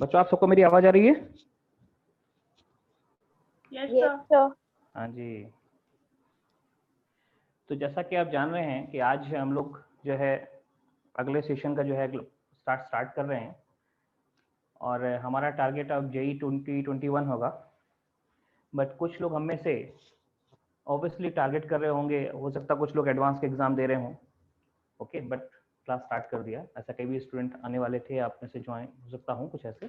बच्चों आप सबको मेरी आवाज आ रही है? Yes sir. हाँ जी। तो जैसा कि आप जान रहे हैं कि आज हम लोग जो है अगले सेशन का जो है स्टार्ट कर रहे हैं और हमारा टारगेट अब JEE 2021 होगा। बट कुछ लोग हम में से ऑब्वियसली टारगेट कर रहे होंगे, हो सकता है कुछ लोग एडवांस के एग्जाम दे रहे हों। ओके, बट क्लास स्टार्ट कर दिया। ऐसा कई भी स्टूडेंट आने वाले थे, आप में से ज्वाइन हो सकता हूँ कुछ ऐसे।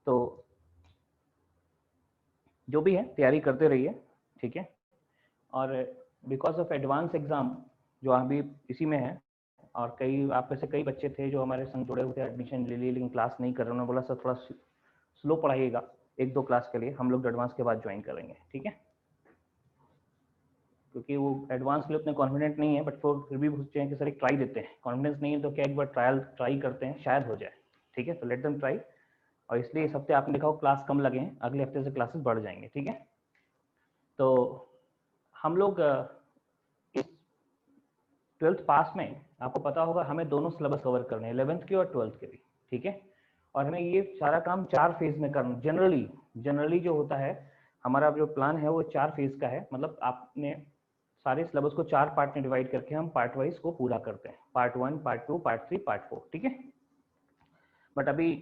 तो जो भी है तैयारी करते रहिए, ठीक है। और बिकॉज ऑफ एडवांस एग्जाम जो अभी इसी में है, और कई आप में से कई बच्चे थे जो हमारे संग जुड़े हुए थे, एडमिशन ले लिए लेकिन क्लास नहीं कर रहे। उन्होंने बोला सर थोड़ा स्लो पढ़ाइएगा, 1-2 क्लास के लिए हम लोग एडवांस के बाद ज्वाइन करेंगे, ठीक है। क्योंकि वो एडवांस के लिए उतने कॉन्फिडेंट नहीं है, बट फिर भी सोचते हैं कि सर एक ट्राई देते हैं। कॉन्फिडेंस नहीं है तो क्या एक बार ट्राई करते हैं, शायद हो जाए, ठीक है। तो लेट देम ट्राई। और इसलिए इस हफ्ते आपने देखा हो क्लास कम लगे हैं, अगले हफ्ते से क्लासेस बढ़ जाएंगे, ठीक है। तो हम लोग इस 12th पास में आपको पता होगा हमें दोनों सिलेबस कवर करने हैं, 11th के और 12th के भी, ठीक है। और हमें ये सारा काम 4 फेज में करना। जनरली जो होता है हमारा जो प्लान है वो 4 फेज का है। मतलब आपने सारे सिलेबस को 4 पार्ट में डिवाइड करके हम पार्ट वाइज को पूरा करते हैं, पार्ट 1, पार्ट 2, पार्ट 3, पार्ट 4, ठीक है। बट अभी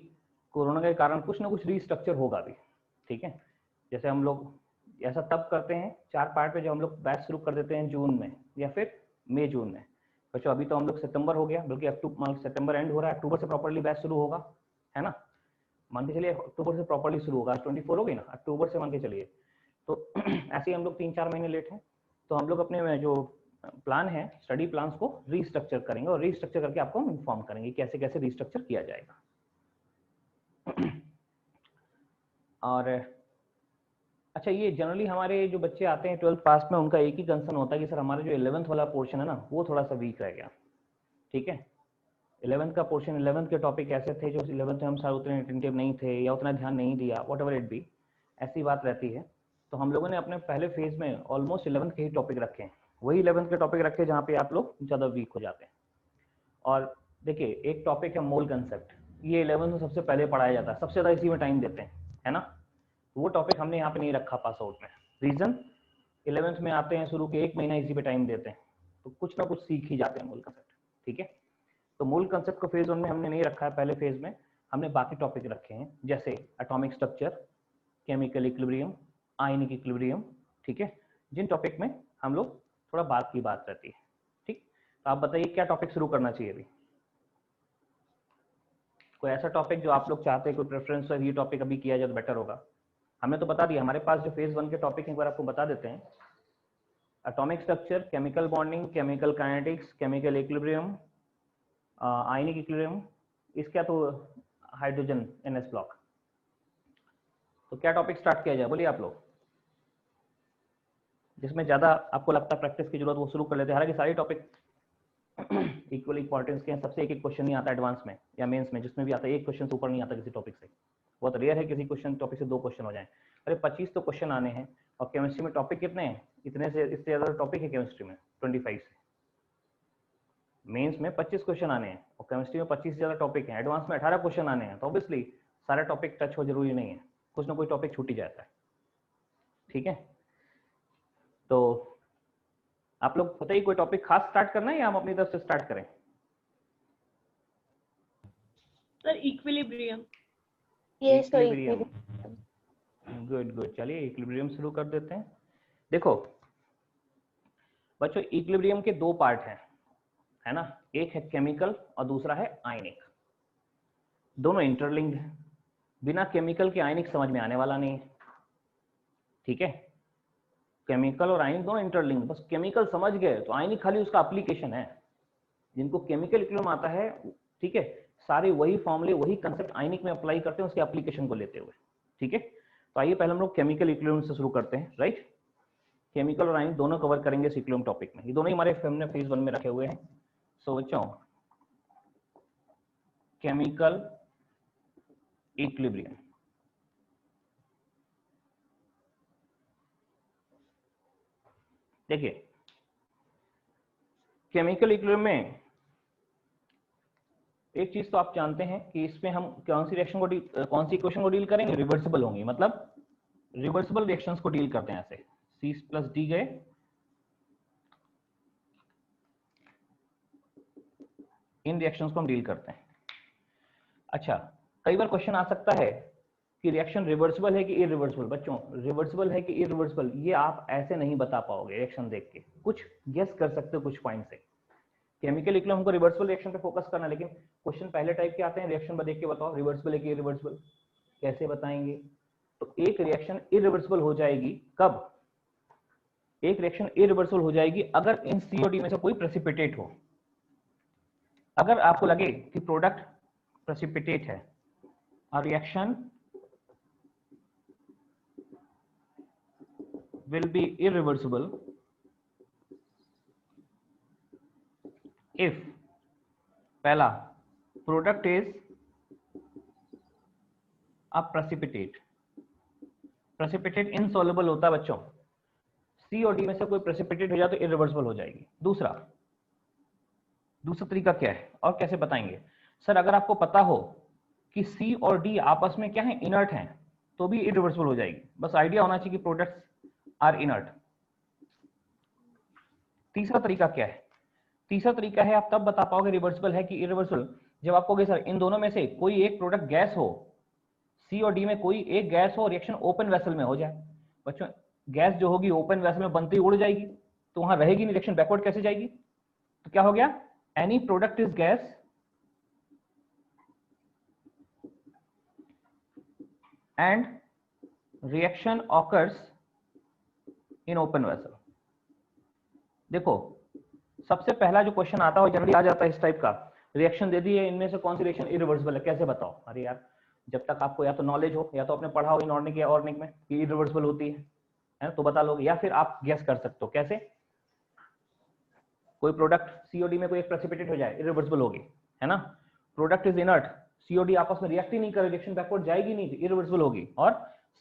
कोरोना के कारण कुछ ना कुछ रीस्ट्रक्चर होगा अभी, ठीक है। जैसे हम लोग ऐसा तब करते हैं 4 पार्ट में, जो हम लोग बैच शुरू कर देते हैं जून में या फिर मई जून में। बच्चों अभी तो हम लोग सितंबर हो गया, बल्कि सितंबर एंड हो रहा है, अक्टूबर से प्रॉपर्ली बैच शुरू होगा, है ना। मान के चलिए अक्टूबर से प्रॉपर्ली शुरू होगा। 24 हो गई ना, अक्टूबर से मान के चलिए। तो ऐसे ही हम लोग 3-4 महीने लेट हैं। तो हम लोग अपने जो प्लान है, स्टडी प्लान्स को रीस्ट्रक्चर करेंगे और रीस्ट्रक्चर करके आपको हम इन्फॉर्म करेंगे कैसे कैसे रीस्ट्रक्चर किया जाएगा। और अच्छा, ये जनरली हमारे जो बच्चे आते हैं 12th पास में, उनका एक ही कंसर्न होता है कि सर हमारा जो 11th वाला पोर्शन है ना, वो थोड़ा सा वीक रह गया, ठीक है। 11th का पोर्शन, 11th के टॉपिक ऐसे थे जो 11th में हम सारे उतने अटेंटिव नहीं थे या उतना ध्यान नहीं दिया, वॉट एवर इट बी, ऐसी बात रहती है। तो हम लोगों ने अपने पहले फेज में ऑलमोस्ट 11th के ही टॉपिक रखे हैं, वही 11th के टॉपिक रखे जहाँ पे आप लोग ज़्यादा वीक हो जाते हैं। और देखिए एक टॉपिक है मोल कंसेप्ट, ये 11th में सबसे पहले पढ़ाया जाता है, सबसे ज़्यादा इसी में टाइम देते हैं, है ना। वो टॉपिक हमने यहाँ पे नहीं रखा पास आउट में। रीजन, 11th में आते हैं, शुरू के 1 महीना इसी पे टाइम देते हैं, तो कुछ ना कुछ सीख ही जाते हैं मूल कंसेप्ट, ठीक है। तो मूल कंसेप्ट को फेज 1 में हमने नहीं रखा है, पहले फेज में हमने बाकी टॉपिक रखे हैं, जैसे atomic structure, chemical equilibrium, ionic equilibrium, ठीक है। जिन टॉपिक में हम लोग थोड़ा बात की बात रहती है, ठीक। तो आप बताइए क्या टॉपिक शुरू करना चाहिए अभी? कोई ऐसा टॉपिक जो आप लोग चाहते हैं, कोई प्रेफरेंस है, ये टॉपिक अभी किया जाए तो बेटर होगा। हमने तो बता दिया, हमारे पास जो फेज 1 के टॉपिक एक बार आपको बता देते हैं। Atomic structure, chemical bonding, chemical kinetics, chemical equilibrium, ionic equilibrium, इसका तो हाइड्रोजन NS ब्लॉक। तो क्या टॉपिक स्टार्ट किया जाए, बोलिए आप लोग, जिसमें ज्यादा आपको लगता है प्रैक्टिस की जरूरत, वो शुरू कर लेते हैं। हालांकि सारे टॉपिक इक्वल इंपॉर्टेंस के हैं, सबसे एक क्वेश्चन नहीं आता एडवांस में या मेंस में, जिसमें भी आता है एक क्वेश्चन से ऊपर नहीं आता किसी टॉपिक से। बहुत रेयर है किसी क्वेश्चन टॉपिक से 2 क्वेश्चन हो जाए। अरे 25 तो क्वेश्चन आने हैं, और केमिस्ट्री में टॉपिक कितने हैं? इतने से इससे ज्यादा टॉपिक है केमिस्ट्री में 25 से। मेंस में 25 क्वेश्चन आने हैं और केमिस्ट्री में 25 से ज्यादा टॉपिक हैं, एडवांस में 18 क्वेश्चन आने हैं। तो ऑब्वियसली सारे टॉपिक टच हो जरूरी नहीं है, कुछ ना कोई टॉपिक छूट ही जाता है, ठीक है। तो आप लोग बताइए कोई टॉपिक खास स्टार्ट करना है या हम अपनी तरफ से स्टार्ट करें? Sir equilibrium. इक्विलिब्रियम, गुड, चलिए इक्विलिब्रियम शुरू कर देते हैं। देखो बच्चों, इक्विलिब्रियम के 2 पार्ट हैं, है ना। एक है केमिकल और दूसरा है आयनिक। दोनों इंटरलिंक्ड हैं, बिना केमिकल के आयनिक समझ में आने वाला नहीं है, ठीक है। केमिकल और आयनिक दोनों इंटरलिंक्ड, बस केमिकल समझ गए तो आयनिक खाली उसका एप्लीकेशन है। जिनको केमिकल इक्विलिब्रियम आता है, ठीक है, सारे वही फॉर्मूले वही कंसेप्ट आयनिक में अप्लाई करते हैं उसके एप्लीकेशन को लेते हुए, ठीक है। तो आइए पहले हम लोग केमिकल इक्विलिब्रियम से शुरू करते हैं, राइट। केमिकल और आयनिक दोनों कवर करेंगे इस इक्विलिब्रियम टॉपिक में, ये दोनों ही हमारे हमने फेज 1 में रखे हुए हैं। सो बच्चों, केमिकल इक्विलिब्रियम, देखिए केमिकल इक्विलिब्रियम में एक चीज तो आप जानते हैं कि इसमें हम कौन सी रिएक्शन को कौन सी इक्वेशन को डील करेंगे, रिवर्सिबल होंगी, मतलब रिवर्सिबल रिएक्शंस को डील करते हैं ऐसे, C प्लस डी गए, इन रिएक्शंस को हम डील करते हैं। अच्छा, कई बार क्वेश्चन आ सकता है कि रिएक्शन रिवर्सिबल है कि इरिवर्सिबल। बच्चों रिवर्सिबल है कि इरिवर्सिबल, ये आप ऐसे नहीं बता पाओगे रिएक्शन देख के, कुछ गेस कर सकते हो कुछ पॉइंट से। केमिकल इक्विलिब्रियम हमको रिवर्सिबल रिएक्शन पे फोकस करना है, लेकिन क्वेश्चन पहले टाइप के आते हैं, रिएक्शन देख के बताओ रिवर्सिबल है कि इरिवर्सिबल, कैसे बताएंगे? तो एक रिएक्शन इरिवर्सिबल हो जाएगी कब? एक रिएक्शन इरिवर्सिबल हो जाएगी अगर इन सी और डी में से कोई प्रेसिपिटेट हो। अगर आपको लगे कि प्रोडक्ट प्रेसिपिटेट है, a reaction will be irreversible if पहला product is a precipitate, precipitate insoluble होता है बच्चों, C और D में से कोई precipitate हो जाए तो irreversible हो जाएगी। दूसरा तरीका क्या है और कैसे बताएंगे? सर अगर आपको पता हो कि C और D आपस में क्या है, इनर्ट हैं, तो भी इरिवर्सिबल हो जाएगी। बस आइडिया होना चाहिए कि प्रोडक्ट्स आर इनर्ट। तीसरा तरीका क्या है? तीसरा तरीका है आप तब बता पाओगे रिवर्सिबल है कि इरिवर्सिबल जब आप कहोगे सर इन दोनों में से कोई एक प्रोडक्ट गैस हो, C और D में कोई एक गैस हो, रिएक्शन ओपन वेसल में हो जाए। बच्चों गैस जो होगी ओपन वेसल में बनती उड़ जाएगी, तो वहां रहेगी नहीं, रिएक्शन बैकवर्ड कैसे जाएगी? तो क्या हो गया, any product is gas and reaction occurs in open vessel। देखो सबसे पहला जो क्वेश्चन आता है जनरली आ जाता है इस टाइप का, रिएक्शन दे दी है, इनमें से कौन सी रिएक्शन इरिवर्सिबल है, कैसे बताओ? अरे यार जब तक आपको या तो नॉलेज हो या तो आपने पढ़ा हो इनऑर्गेनिक या ऑर्गेनिक में कि इरिवर्सिबल होती है ना, तो बता लोगे, या फिर आप गेस कर सकते हो। कैसे? कोई प्रोडक्ट सीओडी में कोई एक प्रेसिपिटेट हो जाए, इरिवर्सिबल होगी, है ना। प्रोडक्ट इज इनर्ट, सीओडी आपस में रिएक्ट ही नहीं करे, रिएक्शन बैकवर्ड जाएगी नहीं, इरिवर्सिबल होगी। और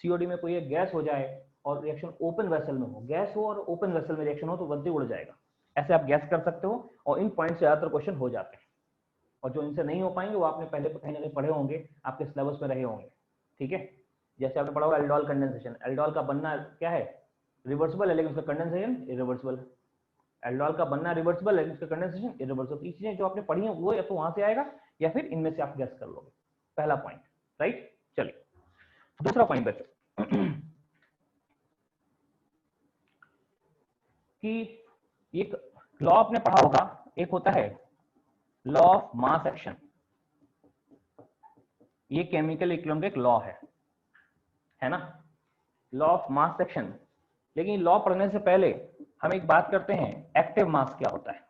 सीओडी में कोई एक गैस हो जाए और रिएक्शन ओपन वेसल में हो, गैस हो और ओपन वेसल में रिएक्शन हो तो बनते उड़ जाएगा। ऐसे आप गैस कर सकते हो और इन पॉइंट से ज्यादातर क्वेश्चन हो जाते हैं, और जो इनसे नहीं हो पाएंगे वो आपने पहले कहीं ना कहीं पढ़े होंगे, आपके सिलेबस में रहे होंगे, ठीक है। जैसे आपने पढ़ा होगा एल्डोल कंडेंसेशन, एल्डोल का बनना क्या है, रिवर्सिबल है, लेकिन उसका कंडेंसेशन इरिवर्सिबल है। एल्डोल का बनना रिवर्सिबल है, इसका कंडेंसेशन इरिवर्सिबल। ये चीजें जो आपने पढ़ी हैं वो या तो वहां से आएगा या फिर इनमें से आप गेस कर लोगे। पहला पॉइंट, राइट। चलिए दूसरा पॉइंट बच्चों कि एक लॉ आपने पढ़ा होगा, एक होता है लॉ ऑफ मास एक्शन। ये केमिकल इक्विलिब्रियम का एक लॉ है ना, लॉ ऑफ मास एक्शन। लेकिन लॉ पढ़ने से पहले हम एक बात करते हैं, एक्टिव मास क्या होता है।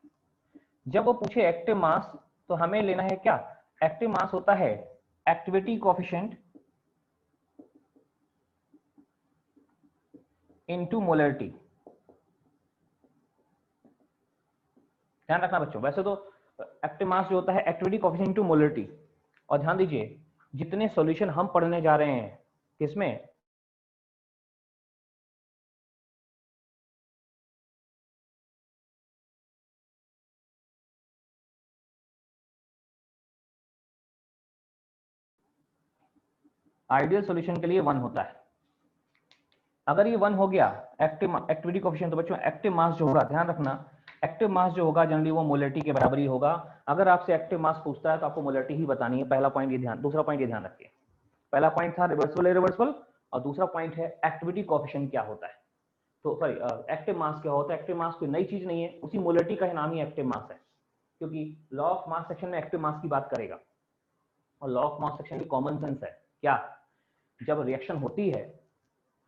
जब वो पूछे एक्टिव मास तो हमें लेना है क्या, एक्टिव मास होता है एक्टिविटी कोएफिशिएंट इनटू मोलरिटी। ध्यान रखना बच्चों, वैसे तो एक्टिव मास जो होता है एक्टिविटी कोएफिशिएंट इनटू मोलरिटी। और ध्यान दीजिए जितने सॉल्यूशन हम पढ़ने जा रहे हैं किसमें, आइडियल सॉल्यूशन के लिए 1 होता है। अगर ये 1 हो गया एक्टिविटी कोएफिशिएंट, तो बच्चों एक्टिव मास जो होगा, ध्यान रखना एक्टिव मास जो होगा जनरली वो मोलरिटी के बराबर ही होगा। अगर आपसे एक्टिव मास पूछता है तो आपको मोलरिटी ही बतानी है। पहला पॉइंट ये ध्यान, दूसरा पॉइंट ये ध्यान रखिए। पहला पॉइंट था रिवर्सिबल इरिवर्सिबल, और दूसरा पॉइंट है एक्टिविटी कोएफिशिएंट क्या होता है। तो सॉरी एक्टिव मास क्या होता है। एक्टिव मास कोई नई चीज नहीं है, उसी मोलरिटी का नाम ही एक्टिव मास है, क्योंकि लॉ ऑफ मास सेक्शन में एक्टिव मास की बात करेगा। और लॉ ऑफ मास सेक्शन की कॉमन सेंस है क्या, जब रिएक्शन होती है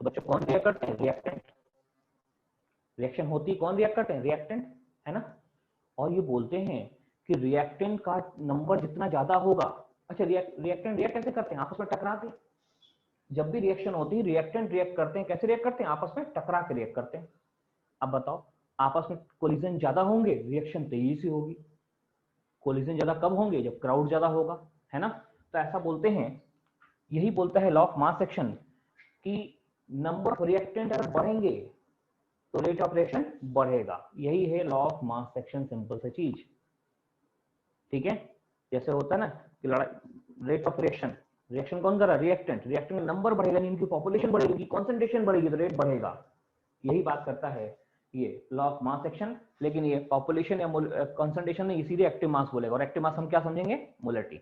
तो बच्चों कौन रिएक्ट करते हैं, रिएक्टेंट। रिएक्शन होती है कौन रिएक्ट करते हैं, रिएक्टेंट, है ना। और ये बोलते हैं कि रिएक्टेंट का नंबर जितना ज्यादा होगा, अच्छा रिएक्टेंट रिएक्ट कैसे करते हैं, आपस में टकरा के। जब भी रिएक्शन होती है रिएक्टेंट रिएक्ट करते हैं, कैसे रिएक्ट करते हैं, आपस में टकरा के रिएक्ट करते हैं। अब बताओ आपस में कोलिजन ज्यादा होंगे रिएक्शन तेजी से होगी, कोलिजन ज्यादा कब होंगे, जब क्राउड ज्यादा होगा, है ना। तो ऐसा बोलते हैं, यही बोलता है लॉ ऑफ मास सेक्शन कि नंबर ऑफ रिएक्टेंट अगर बढ़ेंगे तो रेट ऑफ रिएक्शन बढ़ेगा। यही है law of mass action, simple सी चीज, ठीक है। जैसे होता है ना कि लड़ाई, रेट ऑफ रिएक्शन, रिएक्शन कौन कर रहा है, रिएक्टेंट, रिएक्टेंट का नंबर बढ़ेगा, इनकी पॉपुलेशन बढ़ेगी, इनकी कॉन्सेंट्रेशन बढ़ेगी तो रेट बढ़ेगा। यही बात करता है ये लॉ ऑफ मास एक्शन। लेकिन ये पॉपुलेशन या कॉन्सेंट्रेशन नहीं, इसीलिए एक्टिव मास बोलेगा। और एक्टिव मास हम क्या समझेंगे, मोलरिटी।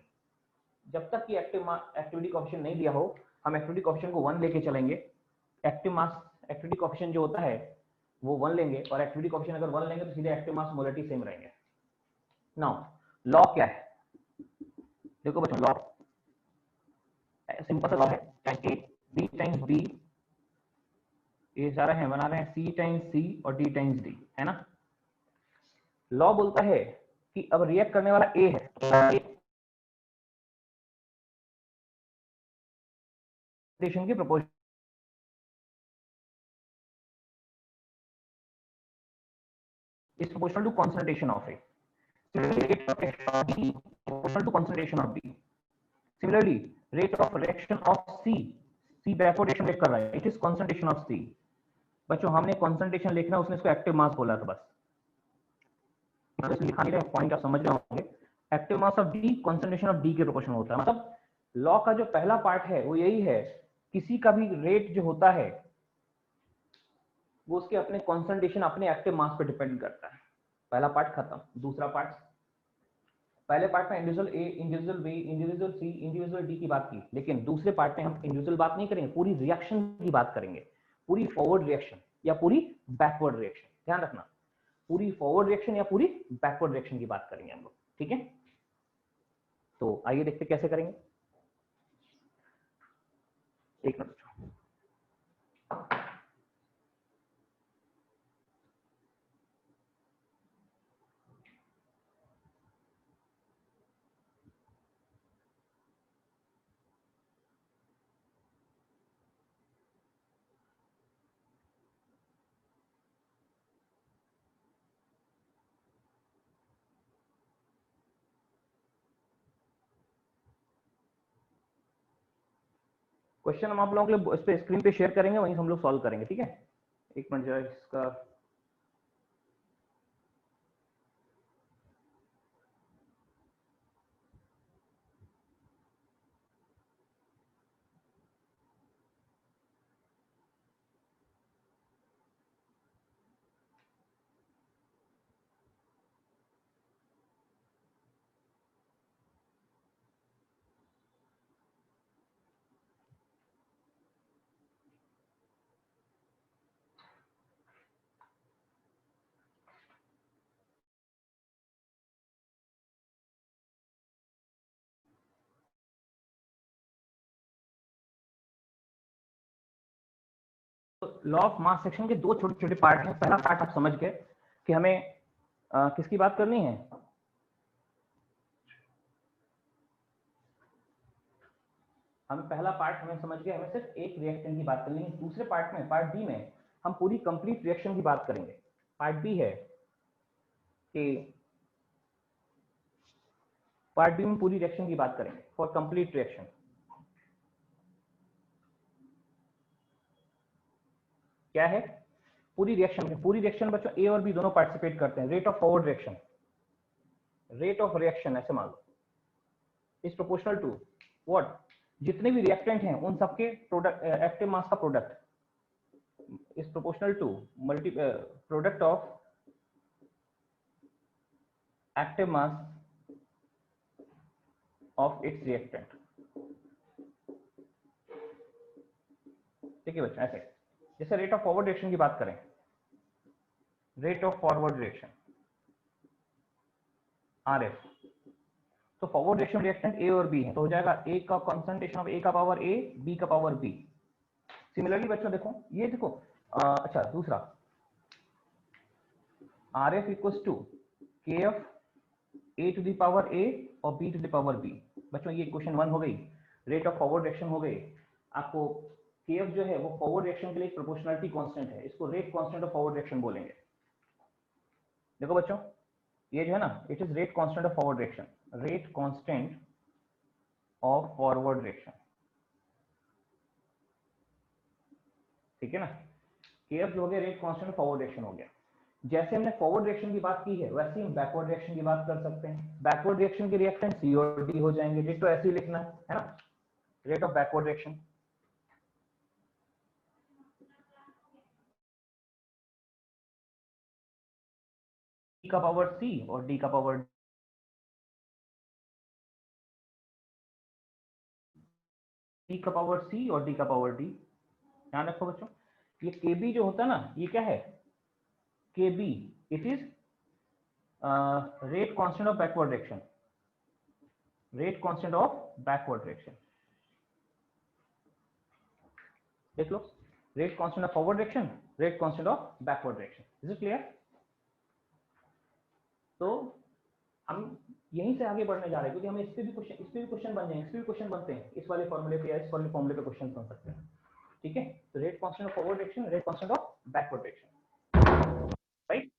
जब तक कि एक्टिविटी कोएफिशिएंट नहीं दिया हो, हम एक्टिविटी कोएफिशिएंट को 1 लेके चलेंगे। एक्टिव मास एक्टिविटी कोएफिशिएंट जो होता है वो 1 लेंगे, और एक्टिविटी कोएफिशिएंट अगर 1 लेंगे तो सीधे एक्टिव मास मोलरिटी सेम रहेंगे। नाउ लॉ क्या है, देखो बच्चों, लॉ सिंपल सा लॉ है, ए बी टाइम्स बी, ये सारा है बना रहे हैं सी टाइम्स सी और डी टाइम्स डी, है ना। लॉ बोलता है कि अब रिएक्ट करने वाला ए है, की proportion is proportional to concentration of A. Rate of reaction of B proportional to concentration of B. Similarly, rate of reaction of C backward reaction कर रहा है, it is concentration of C. बच्चों हमने concentration लिखना, उसने इसको active mass बोला था, बस लिखा नहीं रहे, पॉइंट आप समझ रहे होंगे। Active mass of D concentration of D के प्रोपोर्शन होता है। मतलब लॉ का जो पहला पार्ट है वो यही है, किसी का भी रेट जो होता है वो उसके अपने कॉन्सेंट्रेशन, अपने एक्टिव मास पे डिपेंड करता है। पहला पार्ट खत्म। दूसरा पार्ट, पहले पार्ट में इंडिविजुअल ए, इंडिविजुअल बी, इंडिविजुअल सी, इंडिविजुअल डी की बात की, लेकिन दूसरे पार्ट में हम इंडिविजुअल बात नहीं करेंगे, पूरी रिएक्शन की बात करेंगे, पूरी फॉरवर्ड रिएक्शन या पूरी बैकवर्ड रिएक्शन। ध्यान रखना, पूरी फॉरवर्ड रिएक्शन या पूरी बैकवर्ड रिएक्शन की बात करेंगे हम लोग, ठीक है। तो आइए देखते कैसे करेंगे, एक मिनट। क्वेश्चन हम आप लोगों के लिए इस पे स्क्रीन पे शेयर करेंगे, वहीं हम लोग सॉल्व करेंगे, ठीक है। एक मिनट जरा इसका, लॉ ऑफ मास सेक्शन के दो छोटे छोटे पार्ट हैं। पहला पार्ट आप समझ गए कि हमें किसकी बात करनी है, हमें पहला पार्ट हमें समझ गए, हमें सिर्फ एक रिएक्शन की बात करनी है। दूसरे पार्ट में, पार्ट बी में, हम पूरी कंप्लीट रिएक्शन की बात करेंगे। पार्ट बी है कि पार्ट बी में पूरी रिएक्शन की बात करेंगे, फॉर कंप्लीट रिएक्शन। क्या है पूरी रिएक्शन में, पूरी रिएक्शन बच्चों ए और बी दोनों पार्टिसिपेट करते हैं। Rate of forward reaction, rate of reaction ऐसे मान लो, इज प्रोपोर्शनल टू व्हाट, जितने भी रिएक्टेंट हैं उन सबके प्रोडक्ट, एक्टिव मास का product is proportional to multi product of active mass of its reactant. ठीक है बच्चों, ऐसे जैसे रेट ऑफ फॉरवर्ड रिएक्शन की बात करें, rate of forward reaction RF, तो फॉरवर्ड रिएक्शन रिएक्टेंट ए और बी है, तो हो जाएगा ए का कंसंट्रेशन ऑफ ए का पावर ए, बी का पावर बी। सिमिलरली बच्चों देखो, ये देखो अच्छा दूसरा, R F equal to K F A to the power A और B to the power B. बच्चों ये क्वेश्चन 1 हो गई, रेट ऑफ फॉरवर्ड रिएक्शन हो गई। आपको के एफ जो है वो फॉरवर्ड रिएक्शन के लिए प्रोपोर्शनलिटी कांस्टेंट है, इसको rate constant of forward reaction बोलेंगे। देखो बच्चों ये जो है ना, it is rate constant of forward reaction, rate constant of forward reaction, ठीक है ना। केएफ जो हो गया rate constant of forward reaction हो गया। जैसे हमने फॉरवर्ड रिएक्शन की बात की है वैसे ही हम बैकवर्ड रिएक्शन की बात कर सकते हैं। बैकवर्ड रिएक्शन के रिएक्टेंट सी और डी हो जाएंगे, डिटो ऐसे ही लिखना है ना, rate of backward reaction. D का पावर सी और डी का पावर डी का पावर सी और डी का पावर डी। ध्यान रखो बच्चों, ये Kb जो होता है ना, ये क्या है, Kb it is rate constant of backward reaction, rate constant of backward reaction. देख लो, rate constant of forward reaction, rate constant of backward reaction. Is it clear? तो हम यहीं से आगे बढ़ने जा रहे हैं, क्योंकि हमें इस पे भी क्वेश्चन बन जाएंगे, इस पे भी क्वेश्चन बनते हैं, इस वाले फॉर्मूले पे या इस वाले फॉर्मूले पे क्वेश्चन बन सकते हैं। ठीक है, तो rate constant of forward reaction, rate constant of backward reaction, right.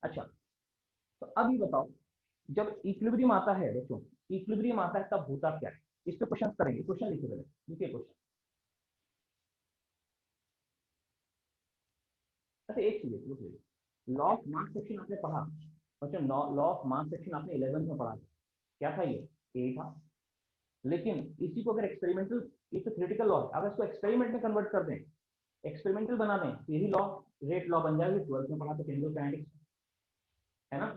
अच्छा, तो अब ये बताओ, जब इक्विलिब्रियम आता है बच्चों, इक्विलिब्रियम आता है तब होता क्या है, इस पे क्वेश्चन करेंगे। क्वेश्चन लिखिए पहले, लिखिए क्वेश्चन। अच्छा एक चीज लिखिए, लॉ ऑफ मास सेक्शन आपने पढ़ा बच्चों, लॉ ऑफ मास सेक्शन आपने 11th में पढ़ा। क्या था ये? ए था। लेकिन इसी को अगर एक्सपेरिमेंटल, ये तो थ्योरेटिकल लॉ, अगर इसको एक्सपेरिमेंट में कन्वर्ट कर दें, एक्सपेरिमेंटल बना दें, तो यही लॉ, रेट लॉ बन जाएगी। 12th में पढ़ा था केमिकल काइनेटिक्स, है ना।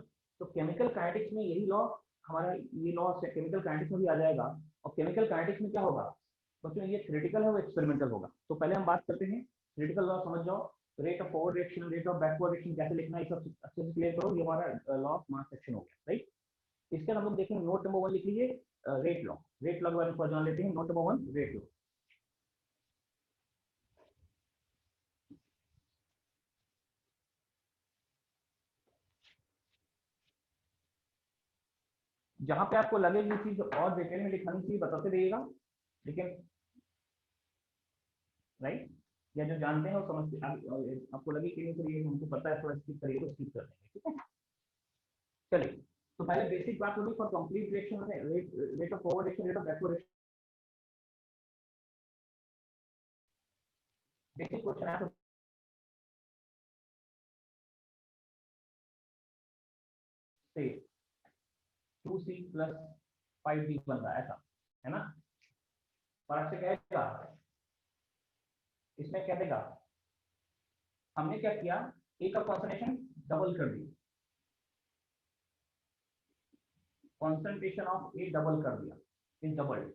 तो केमिकल काइनेटिक्स में यही लॉ, हमारा ये लॉ केमिकल काइनेटिक्स में भी आ जाएगा। और केमिकल काइनेटिक्स में क्या होगा बच्चों, ये थ्योरेटिकल है वो एक्सपेरिमेंटल होगा। तो पहले हम बात करते हैं थ्योरेटिकल लॉ, समझ जाओ। Rate of forward reaction, rate of backward reaction कैसे लिखना है, सब अच्छे से क्लियर करो। ये हमारा लॉ ऑफ मास सेक्शन हो गया, राइट। इसके बाद हम लोग देखेंगे नोट नंबर 1 लिख लीजिए, रेट लॉ। रेट लॉ के बारे में जान लेते हैं। Note number 1, rate law. जहां पे आपको लगे ये चीज और डिटेल में लिखानी चाहिए बताते रहिएगा, लेकिन राइट, या जो जानते हैं वो समझते, आपको लगे कि नहीं सर ये हमको पता है, थोड़ा स्किप करिए तो स्किप कर देंगे, ठीक है। चलिए, तो पहले बेसिक बात होगी फॉर कंप्लीट रिएक्शन में rate of forward reaction, rate of backward reaction. Basic question है, तो 2c प्लस 5d बन रहा है, ऐसा है ना। और आपसे कहेगा, इसमें क्या देगा, हमने क्या किया, ए का कॉन्सेंट्रेशन डबल कर दिया, कॉन्सेंट्रेशन ऑफ ए डबल कर दिया, इज डबल।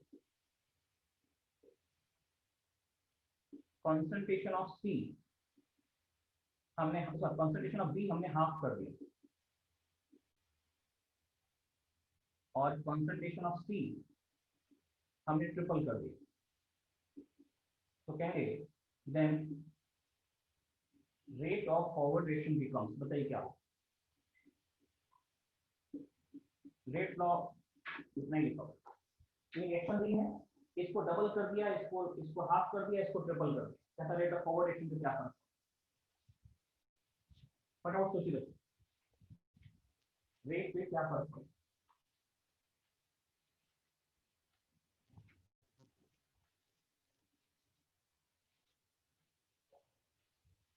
कॉन्सेंट्रेशन ऑफ सी हमने, कॉन्सेंट्रेशन ऑफ बी हमने हाफ कर दिया, और कॉन्सेंट्रेशन ऑफ सी हमने ट्रिपल कर दिया। तो कहेंगे then rate of forward reaction becomes, बताइए क्या हो। रेट लॉ इतना ही लिखा होगा, ये रिएक्शन दी है, इसको डबल कर दिया, इसको हाफ कर दिया, इसको ट्रिपल कर दिया, कैसा रेट ऑफ फॉरवर्ड रिएक्शन से क्या फर्क। फटाफट सोचिए बच्चों, रेट पे क्या फर्क है।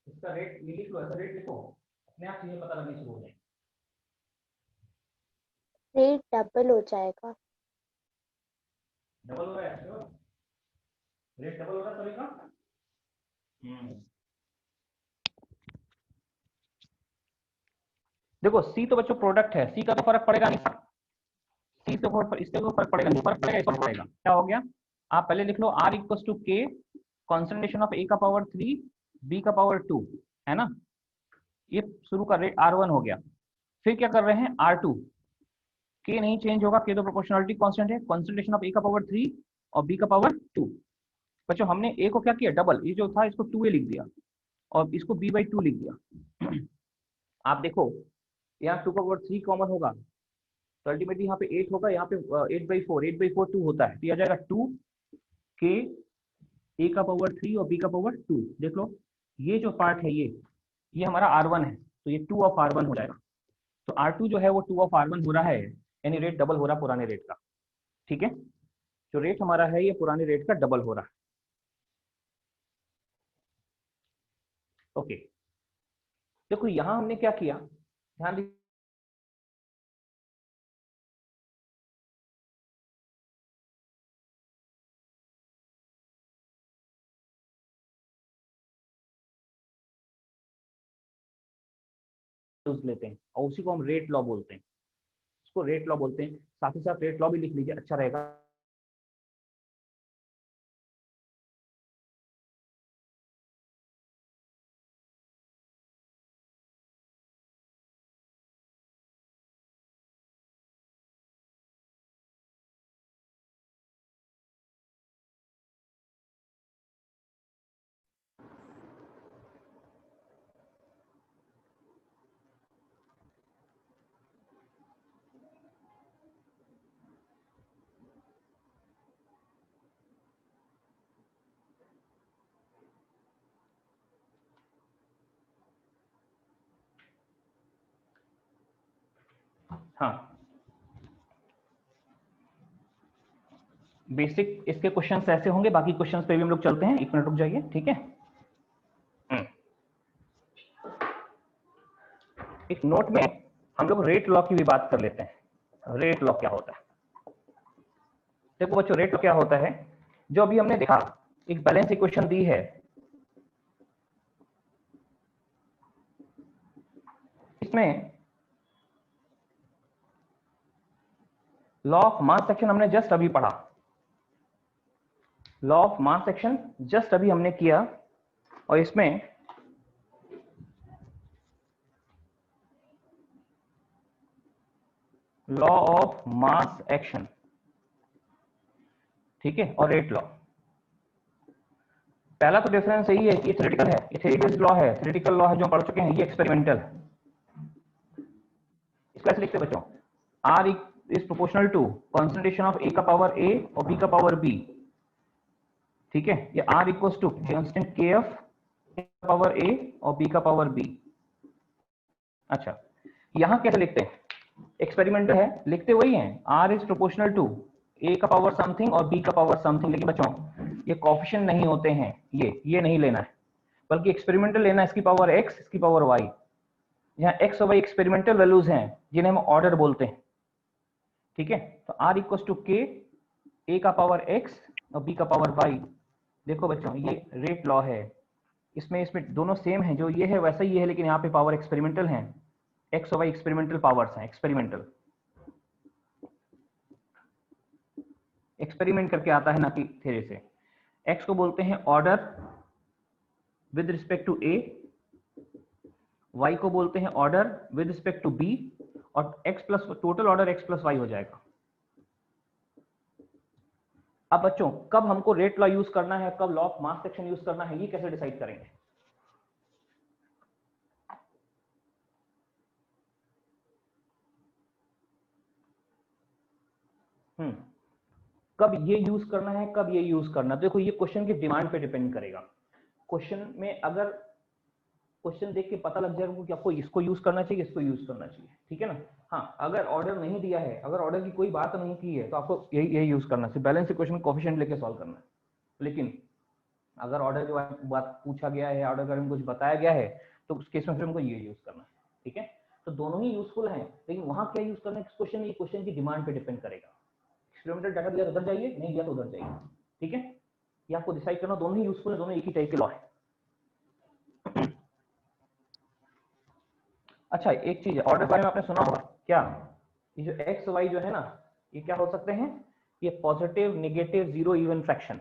इसका रेट ये लिख लो, ऐसा रेट लिखो, अपने आप चीजें पता लगनी शुरू हो जाएगी। रेट डबल हो जाएगा, डबल हो रहा है, रेट डबल हो रहा है सभी का। देखो सी तो बच्चों प्रोडक्ट है, सी का तो फर्क पड़ेगा नहीं, सी से इससे तो फर्क पड़ेगा नहीं, फर्क पड़ेगा इसको पड़ेगा। क्या हो गया, आप पहले लिख लो आर इक्वल टू के कॉन्सेंट्रेशन ऑफ ए का पावर 3 बी का पावर 2, है ना। ये शुरू कर रहे R1 हो गया, फिर क्या कर रहे हैं R2, के नहीं चेंज होगा, के तो प्रोपोर्शनलिटी कांस्टेंट है, कॉन्सेंट्रेशन ऑफ ए का पावर 3 और बी का पावर 2। बच्चों हमने ए को क्या किया, डबल, ये जो था इसको 2a लिख दिया और इसको b/2 लिख दिया। आप देखो यहाँ 2 का पावर 3 कॉमन होगा, तो अल्टीमेटली यहाँ पे 8 होगा, यहाँ पे 8/4, 8/4 2 होता है, तो यह आ जाएगा 2 के ए का पावर 3 और बी का पावर 2। देख लो ये जो पार्ट है ये हमारा R1 है, तो ये 2 ऑफ R1 हो जाएगा। तो R2 जो है वो 2 ऑफ R1 हो रहा है, यानी रेट डबल हो रहा है पुराने रेट का, ठीक है। जो रेट हमारा है ये पुराने रेट का डबल हो रहा है, ओके। देखो यहां हमने क्या किया, ध्यान दीजिए, लेते हैं और उसी को हम रेट लॉ बोलते हैं, उसको रेट लॉ बोलते हैं। साथ ही साथ रेट लॉ भी लिख लीजिए, अच्छा रहेगा। हाँ, बेसिक इसके क्वेश्चंस ऐसे होंगे, बाकी क्वेश्चंस पे भी हम लोग चलते हैं। 1 मिनट रुक जाइए, ठीक है। एक नोट में हम लोग रेट लॉ की भी बात कर लेते हैं। रेट लॉ क्या होता है? देखो बच्चों, रेट लॉ क्या होता है, जो अभी हमने देखा, एक बैलेंस इक्वेशन दी है, इसमें लॉ ऑफ मास सेक्शन हमने जस्ट अभी पढ़ा, law of mass section just अभी हमने किया, और इसमें लॉ ऑफ मास एक्शन, ठीक है, और रेट लॉ। पहला तो डिफरेंस यही है कि थ्योरेटिकल है, ये थ्योरेटिकल लॉ है, थ्योरेटिकल लॉ है जो हम पढ़ चुके हैं, ये एक्सपेरिमेंटल। इसको ऐसे लिखते बच्चों, R is proportional to concentration of A का पावर A और B का पावर B, ठीक है। ये R equals to constant KF power A और B का पावर B। अच्छा, यहां कैसे लिखते हैं, एक्सपेरिमेंटल है, लिखते वही हैं, R is proportional to A का पावर समथिंग और B का पावर समथिंग, लेकिन बच्चों ये कोएफिशिएंट नहीं होते हैं, ये नहीं लेना है, बल्कि एक्सपेरिमेंटल लेना है, इसकी पावर x, इसकी पावर y। यहाँ x और y एक्सपेरिमेंटल वैल्यूज हैं जिन्हें हम ऑर्डर बोलते हैं, ठीक है। तो R equals to K, A का पावर x और B का पावर y। देखो बच्चों, ये रेट लॉ है, इसमें दोनों सेम है, जो ये है वैसा ही है, लेकिन यहाँ पे पावर एक्सपेरिमेंटल है, x और y एक्सपेरिमेंटल पावर्स हैं, एक्सपेरिमेंटल, एक्सपेरिमेंट करके आता है ना कि थ्योरी से। x को बोलते हैं order with respect to a, y को बोलते हैं order with respect to b, और x plus total order x plus y हो जाएगा। अब बच्चों, कब हमको रेट लॉ यूज करना है, कब law of mass section use करना है, ये कैसे डिसाइड करेंगे? कब ये यूज करना है, कब ये यूज करना है, देखो ये क्वेश्चन की डिमांड पे डिपेंड करेगा। क्वेश्चन में अगर क्वेश्चन देख के पता लग जाएगा कि आपको इसको यूज करना चाहिए, इसको यूज करना चाहिए, ठीक है ना। हाँ, अगर ऑर्डर नहीं दिया है, अगर ऑर्डर की कोई बात नहीं की है, तो आपको यही यूज करना चाहिए, बैलेंस इक्वेशन कोएफिशिएंट लेके सॉल्व करना है। लेकिन अगर ऑर्डर की बात पूछा गया है, ऑर्डर के बारे में कुछ बताया गया है, तो उस केस में फिर हमको ये यूज करना है, ठीक है। तो दोनों ही यूजफुल हैं, लेकिन वहां क्या यूज करना है क्वेश्चन में, क्वेश्चन की डिमांड पे डिपेंड करेगा। एक्सपेरिमेंटल डाटा दिया तो उधर जाइए, नहीं दिया तो उधर जाइए, ठीक है। ये आपको डिसाइड करना, दोनों ही यूजफुल है, दोनों एक ही टाइप के लॉ है। अच्छा, एक चीज है, ऑर्डर के बारे में आपने सुना होगा क्या, ये जो एक्स वाई जो है ना, ये क्या हो सकते हैं, ये positive, negative, zero, even fraction,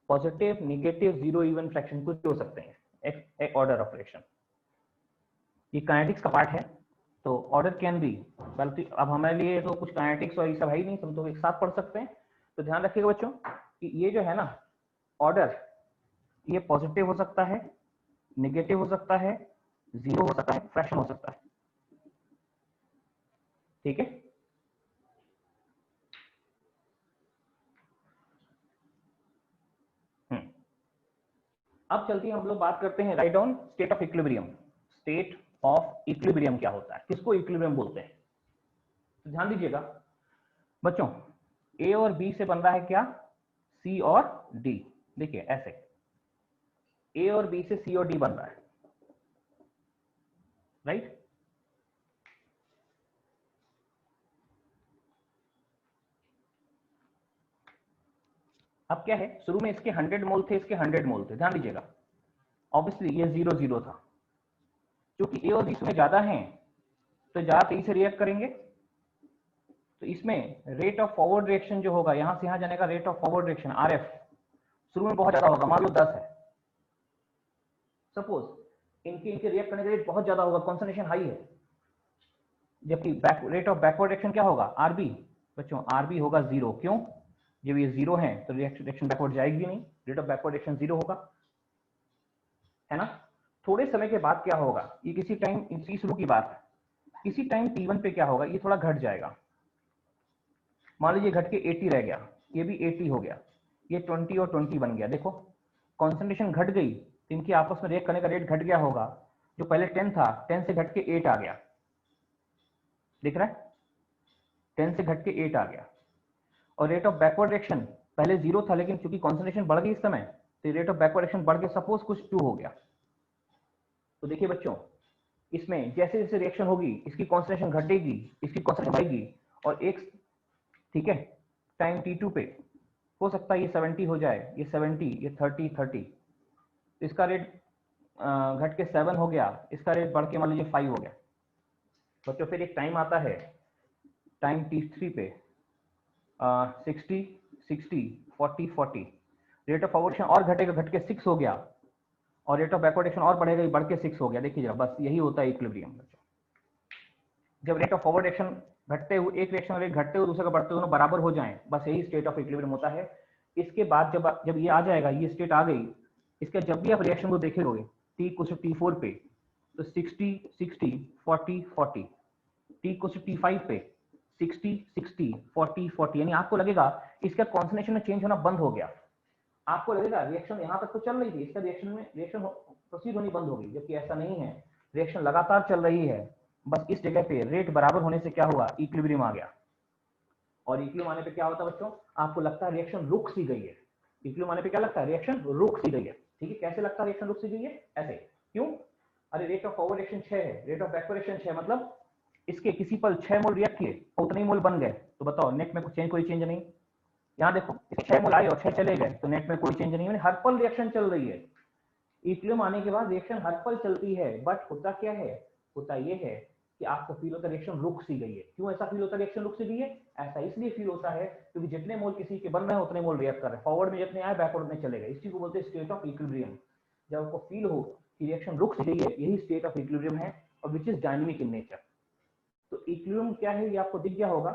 positive, negative, zero, even fraction कुछ हो सकते हैं, एक ऑर्डर ऑपरेशन। ये काइनेटिक्स का पार्ट है, तो ऑर्डर कैन बी, बल्कि अब हमारे लिए तो कुछ काइनेटिक्स और ये सब है ही नहीं, हम तो एक साथ पढ़ सकते हैं। तो ध्यान रखिएगा बच्चों कि ये जो है ना ऑर्डर, ये पॉजिटिव हो सकता है, नेगेटिव हो सकता है, जीरो हो सकता है, फ्रैक्शन हो सकता है, ठीक है। अब चलते हैं, हम लोग बात करते हैं, write down state of equilibrium. State of equilibrium क्या होता है, किसको इक्विलिब्रियम बोलते हैं? तो ध्यान दीजिएगा बच्चों, ए और बी से बन रहा है क्या, सी और डी। देखिए ऐसे, ए और बी से सी और डी बन रहा है, राइट। अब क्या है, शुरू में इसके 100 मोल थे, इसके 100 मोल थे, ध्यान दीजिएगा। ऑब्वियसली ये 0 0 था, क्योंकि ए और बी इसमें ज्यादा हैं तो ज्यादा तेजी से रिएक्ट करेंगे। तो इसमें रेट ऑफ फॉरवर्ड रिएक्शन जो होगा, यहां से यहां जाने का rate of forward reaction RF शुरू में बहुत ज्यादा होगा, मान लो 10 है सपोज, इनके इनके रिएक्ट करने का रेट बहुत ज्यादा होगा, कॉन्सेंट्रेशन हाई है। जबकि रेट ऑफ बैकवर्ड रिएक्शन क्या होगा, RB बच्चों, RB होगा 0। क्यों, जब ये 0 है तो रिएक्शन बैकवर्ड जाएगी नहीं, रेट ऑफ बैकवर्ड रिएक्शन 0 होगा, है ना। थोड़े समय के बाद क्या होगा, ये किसी टाइम, इसी शुरू की बात है, किसी टाइम T1 पे क्या होगा, ये थोड़ा घट जाएगा। मान लीजिए घट के 80 रह गया, ये भी 80 हो गया, ये 20 और 20 बन गया। देखो कॉन्सेंट्रेशन घट गई तो इनकी आपस में रिएक्ट करने का रेट घट गया होगा, जो पहले 10 था 10 से घट के 8 आ गया, दिख रहा है, 10 से घट के 8 आ गया। और रेट ऑफ बैकवर्ड रिएक्शन पहले 0 था, लेकिन क्योंकि कॉन्सेंट्रेशन बढ़ गई इस समय, तो रेट ऑफ बैकवर्ड रिएक्शन बढ़ के सपोज कुछ 2 हो गया। तो देखिए बच्चों, इसमें जैसे जैसे रिएक्शन होगी इसकी कॉन्सेंट्रेशन घटेगी, इसकी कॉन्सेंट्रेशन बढ़ेगी, और एक, ठीक है, टाइम T2 पे हो सकता है ये 70 हो जाए, ये 70, ये 30 30, तो इसका रेट घट के 7 हो गया, इसका रेट बढ़ के मान लीजिए 5 हो गया। बच्चों फिर एक टाइम आता है, टाइम T3 पे 60 60 40 40, रेट ऑफ फॉरवर्ड और घटेगा, घट के 6 हो गया, और रेट ऑफ बैकवर्ड और बढ़ेगा, बढ़ के 6 हो गया। देखिए जरा, बस यही होता है इक्विलिब्रियम। जब रेट ऑफ फॉरवर्ड रिएक्शन घटते हुए, एक रिएक्शन रेट घटते हुए दूसरे का बढ़ते हुए दोनों बराबर हो जाएं, बस यही स्टेट ऑफ इक्विलिब्रियम होता है। इसके बाद जब ये आ जाएगा, ये स्टेट आ गई, इसके जब भी आप रिएक्शन को देखेंगे T=T4 पे तो 60 60 40 40, T=T5 पे 60 60 40 40, यानी आपको लगेगा इसका कॉन्सेंट्रेशन में चेंज होना बंद हो गया। आपको लगेगा रिएक्शन यहाँ तक तो चल रही थी, इसका रिएक्शन प्रोसीड होनी बंद हो गई, जबकि ऐसा नहीं है, रिएक्शन लगातार चल रही है। बस इस जगह पे रेट बराबर होने से क्या हुआ, इक्विलिब्रियम आ गया। और इक्विलिब्रियम आने पे क्या होता है बच्चों, आपको लगता है रिएक्शन रुक सी गई है। इक्विलिब्रियम आने पे क्या लगता है, रिएक्शन रुक सी गई है। ठीक है, कैसे लगता है रिएक्शन रुक सी गई है, ऐसे, क्यों, अरे रेट ऑफ फॉरवर्ड रिएक्शन 6 है, रेट ऑफ बैकवर्ड रिएक्शन 6, मतलब इसके किसी पल 6 मोल रिएक्ट किए और उतने ही मोल बन गए, तो बताओ नेट में कोई चेंज नहीं। यहाँ देखो 6 मोल आए और 6 चले गए, तो नेट में कोई चेंज नहीं है, हर पल रिएक्शन चल रही है। इक्विलिब्रियम आने के बाद रिएक्शन हर पल चलती है, बट होता क्या है, होता ये है कि आपको फील होता है रिएक्शन रुक सी गई है। क्यों ऐसा फील होता है रिएक्शन रुक सी गई है, ऐसा इसलिए फील होता है क्योंकि जितने मोल किसी के बन रहे हैं उतने मोल रिएक्ट कर रहे हैं, फॉरवर्ड में जितने आए बैकवर्ड में चले गए। इसी को बोलते हैं स्टेट ऑफ इक्विलिब्रियम। जब आपको फील हो कि रिएक्शन रुक सी गई है, यही स्टेट ऑफ इक्विलिब्रियम है, और which is dynamic in nature. तो इक्विलिब्रियम क्या है, ये आपको दिख गया होगा,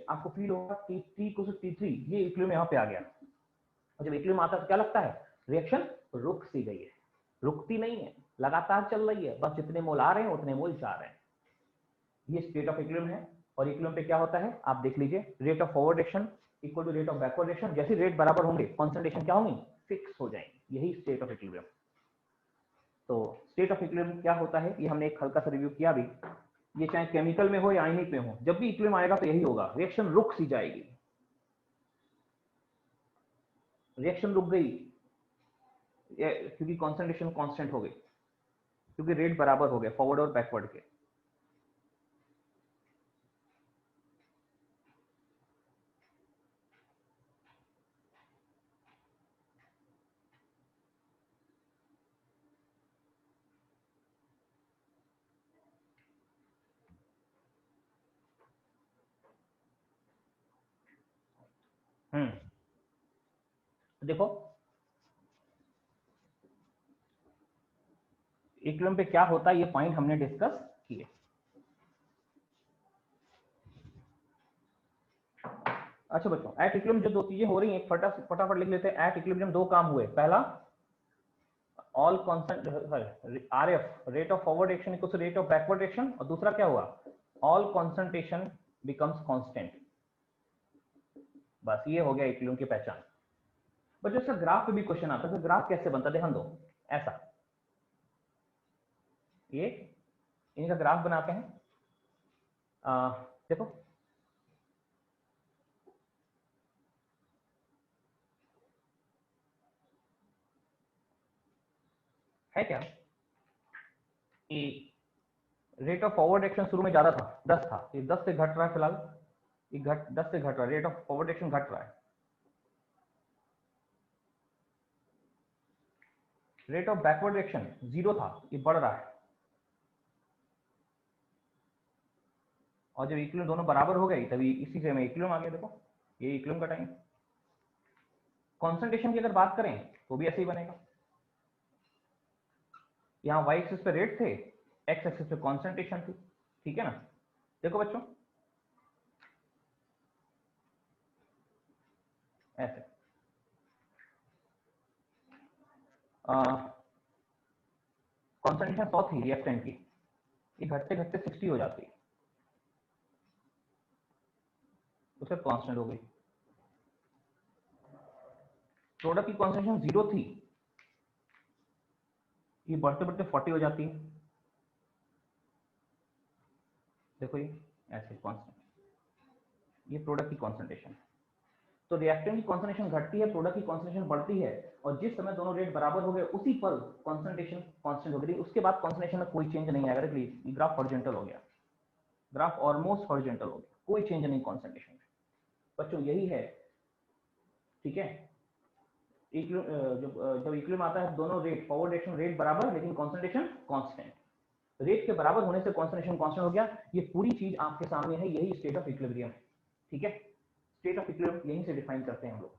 आपको फील होगा कि T=T3, ये इक्विलिब्रियम यहाँ पे आ गया। और जब इक्विलिब्रियम आता है तो क्या लगता है, रिएक्शन रुक सी गई है, रुकती नहीं है, लगातार चल रही है, बस जितने मोल आ रहे हैं उतने मोल जा रहे हैं। ये स्टेट ऑफ इक्विलिब्रियम है। और इक्विलिब्रियम पे क्या होता है, आप देख लीजिए, rate of forward reaction equal to rate of backward reaction, जैसे रेट बराबर होंगे कॉन्सेंट्रेशन क्या होंगी, फिक्स हो जाएंगे, यही स्टेट ऑफ इक्विलिब्रियम। तो स्टेट ऑफ इक्विलिब्रियम क्या होता है, ये हमने एक हल्का सा रिव्यू किया भी, ये चाहे केमिकल में हो या आयनिक में हो, जब भी इक्विलिब्रियम आएगा तो यही होगा, रिएक्शन रुक सी जाएगी। रिएक्शन रुक गई क्योंकि कॉन्सेंट्रेशन कांस्टेंट हो गई, क्योंकि रेट बराबर हो गया फॉरवर्ड और बैकवर्ड के। देखो इक्विलिब्रियम पे क्या होता है, ये पॉइंट हमने डिस्कस किए। अच्छा बच्चों, एट इक्विलिब्रियम जो दो चीजें हो रही हैं, फटाफट लिख लेते हैं। एट इक्विलिब्रियम दो काम हुए, पहला all constant RF, rate of forward reaction equal to rate of backward reaction, और दूसरा क्या हुआ, ऑल कॉन्सेंट्रेशन बिकम्स कांस्टेंट। बस ये हो गया इक्विलिब्रियम की पहचान। बच्चों इसका ग्राफ पे भी क्वेश्चन आता है, तो ग्राफ कैसे बनता है, ध्यान दो, ऐसा, ये इनका ग्राफ बनाते हैं। देखो है क्या, a rate of forward action शुरू में ज्यादा था, 10 था, ये 10 से घट रहा है फिलहाल, ये 10 से घट रहा है, रेट ऑफ फॉरवर्ड एक्शन घट रहा है। रेट ऑफ बैकवर्ड एक्शन 0 था, ये बढ़ रहा है। और जब इक्विलिब्रियम दोनों बराबर हो गई तभी इसी से हमें इक्विलिब्रियम आ गया। देखो ये इक्विलिब्रियम का टाइम। कॉन्सेंट्रेशन की अगर बात करें तो भी ऐसे ही बनेगा। यहाँ y एक्सिस पे रेट थे, x एक्सिस पे कॉन्सेंट्रेशन थी, ठीक है ना। देखो बच्चों ऐसे कॉन्सेंट्रेशन 100 थी रिएक्टेंट की, ये घटते घटते 60 हो जाती है, उससे कांस्टेंट हो गई। प्रोडक्ट की कॉन्सेंट्रेशन 0 थी, ये बढ़ते बढ़ते 40 हो जाती है। देखो ये ऐसे कांस्टेंट, ये प्रोडक्ट की कॉन्सेंट्रेशन। तो रिएक्टेंट की कॉन्सेंट्रेशन घटती है, प्रोडक्ट की कॉन्सेंट्रेशन बढ़ती है, और जिस समय दोनों रेट बराबर हो गए उसी पल कॉन्सेंट्रेशन कांस्टेंट हो गई। उसके बाद कॉन्सेंट्रेशन में कोई चेंज नहीं आएगा। देखिए ग्राफ हॉरिजॉन्टल हो गया, ग्राफ ऑलमोस्ट हॉरिजॉन्टल हो गया, कोई चेंज नहीं कॉन्सेंट्रेशन में। बच्चों यही है, ठीक है। जब इक्विलिब्रियम आता है दोनों रेट फॉरवर्ड एक्शन रेट बराबर लेकिन कॉन्सेंट्रेशन कांस्टेंट, रेट के बराबर होने से कॉन्सेंट्रेशन कांस्टेंट हो गया। ये पूरी चीज आपके सामने है, यही स्टेट ऑफ इक्विलिब्रियम है, ठीक है। स्टेट ऑफ इक्विलिब्रियम यहीं से डिफाइन करते हैं हम लोग।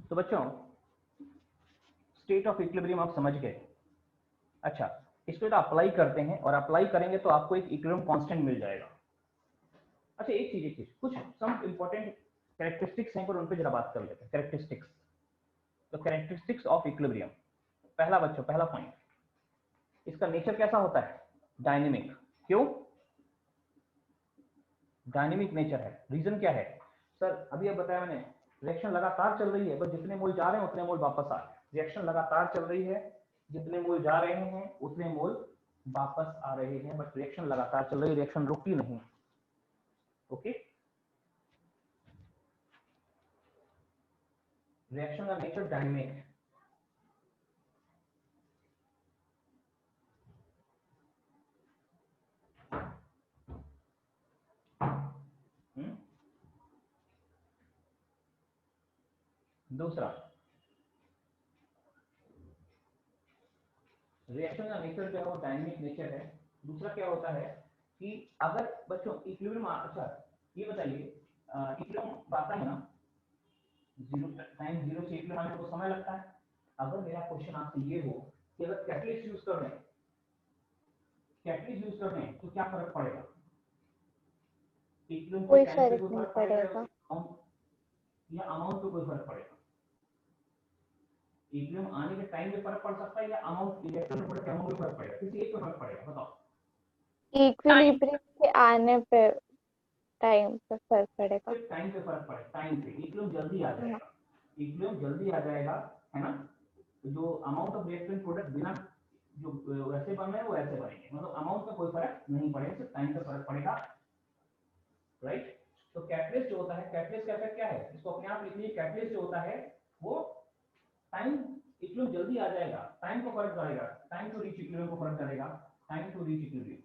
तो बच्चों स्टेट ऑफ इक्विलिब्रियम आप समझ गए। अच्छा इसको तो अप्लाई करते हैं, और अप्लाई करेंगे तो आपको एक इक्विलिब्रियम कांस्टेंट मिल जाएगा। अच्छा एक चीज कुछ सम इंपॉर्टेंट कैरेक्टरिस्टिक्स हैं पर उन पे जरा बात कर लेते हैं। कैरेक्टरिस्टिक्स, तो कैरेक्टरिस्टिक्स ऑफ इक्विलिब्रियम, पहला बच्चों पहला पॉइंट, इसका नेचर कैसा होता है? डायनेमिक। क्यों डायनेमिक नेचर है? रीजन क्या है सर? अभी अब बताया मैंने, रिएक्शन लगातार चल रही है, बस जितने मोल जा रहे हैं उतने मोल वापस आ रहे हैं। रिएक्शन लगातार चल रही है, जितने मोल जा रहे हैं उतने मोल वापस आ रहे हैं, बट रिएक्शन लगातार चल रही है, रिएक्शन रुकती नहीं। ओके, रिएक्शन का नेचर डायनेमिक है। दूसरा, रिएक्शन का नेचर जो है वो डायनेमिक नेचर है। दूसरा क्या होता है कि अगर बच्चों इक्विलिब्रियम, अच्छा ये बताइए इक्विलिब्रियम आता है ना, जीरो टाइम, जीरो से इक्विलिब्रियम आने को समय लगता है। अगर मेरा क्वेश्चन आपसे ये हो कि अगर कैटलिस्ट यूज कर रहे हैं, कैटलिस्ट यूज कर रहे हैं तो क्या फर्क पड़ेगा? इक्विलिब्रियम कोई के टाइम पे फर्क कोई नहीं फर्क पड़ेगा पड़ेगा। या अमाउंट पे कोई फर्क पड़ेगा? इक्विलिब्रियम आने के टाइम पे फर्क पड़ सकता है या अमाउंट इलेक्ट्रॉन प्रोडक्ट अमाउंट पे फर्क पड़ेगा? किसी एक पे फर्क पड़ेगा, बताओ। इक्विलिब्रियम के आने पे टाइम पे फर्क पड़ेगा। सिर्फ टाइम पे फर्क पड़ेगा, टाइम पे इक्विलिब्रियम जल्दी आ जाएगा, इक्विलिब्रियम जल्दी आ जाएगा, है ना। जो अमाउंट ऑफ रिएक्टेंट प्रोडक्ट बिना जो वैसे बन रहे हैं वो ऐसे बनेंगे, मतलब अमाउंट में कोई फर्क नहीं पड़ेगा, सिर्फ टाइम पे फर्क पड़ेगा, राइट। तो कैटलिस्ट जो होता है, कैटलिस्ट का इफेक्ट क्या है? इसको अपने आप लिख लीजिए। कैटलिस्ट जो होता है वो टाइम, इक्विलिब्रियम जल्दी आ जाएगा, टाइम को फर्क करेगा, टाइम टू रीच इक्विलिब्रियम को फर्क करेगा, टाइम टू रीच इक्विलिब्रियम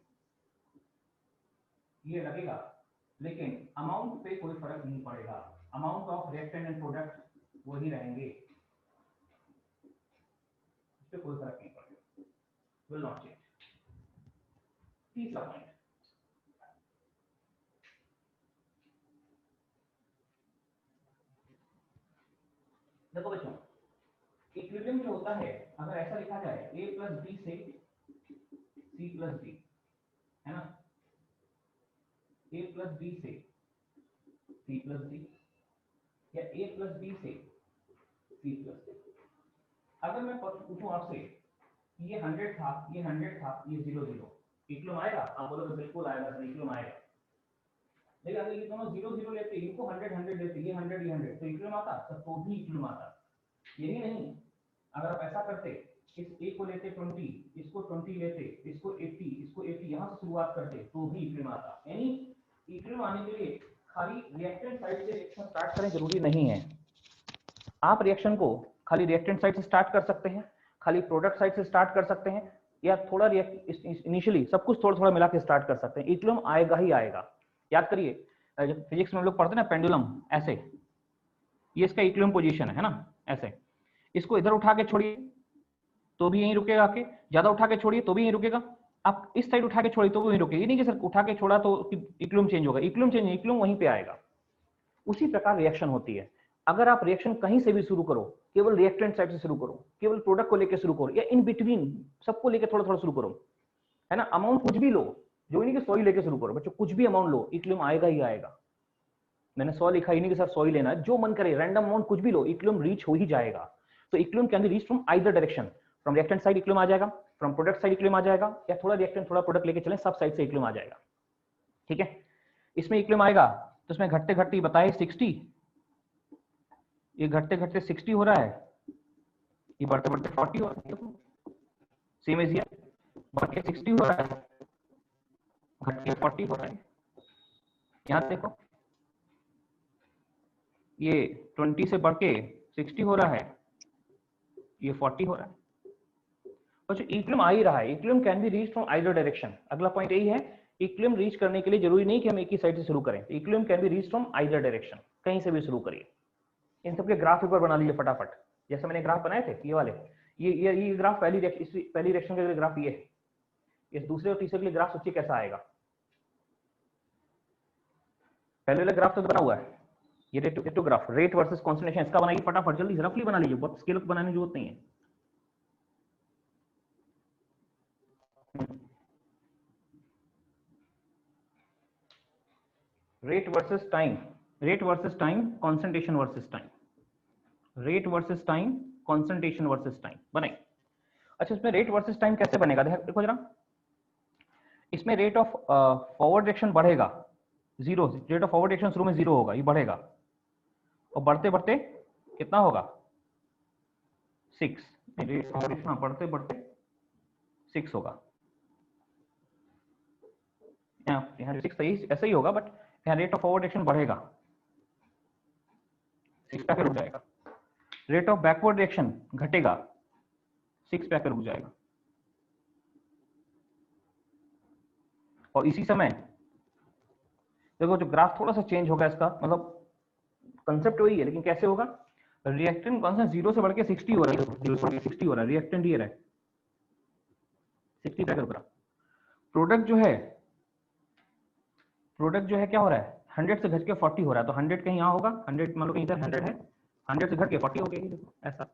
ये लगेगा, लेकिन अमाउंट पे कोई फर्क नहीं पड़ेगा। Amount of reactant and product वही रहेंगे, इस पे कोई फर्क नहीं पड़ेगा, विल नॉट चेंज। तीसरा पॉइंट, देखो बच्चों इक्विलिब्रियम जो होता है अगर ऐसा लिखा जाए a प्लस बी से c प्लस डी, है ना, a प्लस बी से c प्लस डी या a प्लस बी से c प्लस डी। अगर मैं पूछूं आपसे ये 100 था, ये 100 था, ये 0 0, इक्विलिब्रियम आएगा? आप बोलोगे बिल्कुल आएगा सर, इक्विलिब्रियम आएगा। लेकिन अगर ये दोनों 0 0 लेते, इनको 100 100 लेते, ये 100 ये 100, तो इक्विलिब्रियम आता? तो भी इक्विलिब्रियम आता। यही नहीं, अगर आप ऐसा करते, इस a को लेते 20, इसको 20 लेते, इसको 80, इसको 80, यहाँ से शुरुआत करते, तो भी इक्विलिब्रियम आता। यानी इक्विलिब्रियम आने के लिए खाली रिएक्टेंट साइड से रिएक्शन स्टार्ट करें जरूरी नहीं है। आप रिएक्शन को खाली रिएक्टेंट साइड से स्टार्ट कर सकते हैं, खाली प्रोडक्ट साइड से स्टार्ट कर सकते हैं, या थोड़ा इनिशियली सब कुछ थोड़ा थोड़ा मिला के स्टार्ट कर सकते हैं। इक्विलिब्रियम आएगा ही आएगा। याद करिए, जब फिजिक्स में हम लोग पढ़ते हैं ना पेंडुलम, ऐसे ये इसका इक्विलिब्रियम पोजीशन है ना, ऐसे इसको इधर उठा के छोड़िए तो भी यहीं रुकेगा, आके ज्यादा उठा के छोड़िए तो भी यहीं रुकेगा, आप इस साइड उठा के छोड़िए तो भी वहीं रुकेगा। ये नहीं कि सर उठा के छोड़ा तो इक्विलिब्रियम चेंज होगा, इक्विलिब्रियम चेंज, इक्विलिब्रियम वहीं पे आएगा। उसी प्रकार रिएक्शन होती है। अगर आप रिएक्शन कहीं से भी शुरू करो, केवल रिएक्टेंट साइड से शुरू करो, केवल प्रोडक्ट को लेकर शुरू करो, या इन बिटवीन सबको लेकर थोड़ा थोड़ा शुरू करो, है ना, अमाउंट कुछ भी लो, जो नहीं कि 100 ही लेके शुरू करो बच्चों, कुछ भी अमाउंट लो, इक्विलिब्रियम आएगा ही आएगा। मैंने 100 लिखा ही नहीं कि सर 100 ही लेना है, जो मन करे रैंडम अमाउंट कुछ भी लो, इक्विलिब्रियम रीच हो ही जाएगा। तो equilibrium can be reach from either direction, from reactant side equilibrium आ जाएगा, फ्रॉम प्रोडक्ट साइड इक्विलिब्रियम आ जाएगा, या थोड़ा रिएक्टेंट थोड़ा प्रोडक्ट लेके चलें, सब साइड से इक्विलिब्रियम आ जाएगा। ठीक है, इसमें इक्विलिब्रियम आएगा तो इसमें घटते घटते बताए 60, ये घटते घटते 60 हो रहा है, ये बढ़ते बढ़ते 40 हो रहा है, सेम एज ये बढ़ के 60 हो रहा है, घट के 40 हो रहा है। यहाँ देखो ये 20 से बढ़ के 60 हो रहा है, ये 40 हो रहा है। तो इक्विलिब्रियम आ ही रहा है। Equilibrium can be reach from either direction. अगला पॉइंट यही है, इक्विलिब्रियम रीच करने के लिए जरूरी नहीं कि हम एक ही साइड से शुरू करें, equilibrium can be reach from either direction, कहीं से भी शुरू करिए। इन सबके ग्राफ एक बार बना लीजिए फटाफट, जैसे मैंने ग्राफ बनाए थे ये वाले, ये ग्राफ पहली रिएक्शन के लिए ग्राफ ये है, इस दूसरे और तीसरे के लिए ग्राफ सोचिए कैसा आएगा। पहले वाला ग्राफ तो बना हुआ है, ये रेटो ग्राफ, रेट वर्सेस कॉन्सेंट्रेशन, इसका बनाइए फटाफट, जल्दी रफली बना लीजिए, बहुत स्केल बनाने की जरूरत नहीं है। Rate versus time, rate versus time, concentration versus time, rate versus time, concentration versus time बनाइए। अच्छा, इसमें रेट वर्सेस टाइम कैसे बनेगा, देखो जरा, इसमें रेट ऑफ फॉरवर्ड डायरेक्शन बढ़ेगा, zero, rate of forward direction शुरू में 0 होगा, ये बढ़ेगा, और बढ़ते बढ़ते कितना होगा 6, हाँ बढ़ते बढ़ते 6 होगा, यहाँ 6 ऐसा ही होगा, बट यहाँ रेट ऑफ फॉरवर्ड डायरेक्शन बढ़ेगा, 6 पे रुक जाएगा। रेट ऑफ बैकवर्ड डायरेक्शन घटेगा, 6 पे रुक जाएगा। और इसी समय देखो जो ग्राफ थोड़ा सा चेंज होगा इसका, मतलब कंसेप्ट वही है, लेकिन कैसे होगा, रिएक्टेंट कांस्टेंट 0 से बढ़ के 60 हो रहा है, 60 हो रहा है, रिएक्टेंट ये रहा है 60 पे रुक रहा। प्रोडक्ट जो है क्या हो रहा है, 100 से घट के 40 हो रहा है, तो 100 कहीं यहाँ होगा, 100 मान लो कहीं इधर 100 है, 100 से घट के 40 हो गई, देखो ऐसा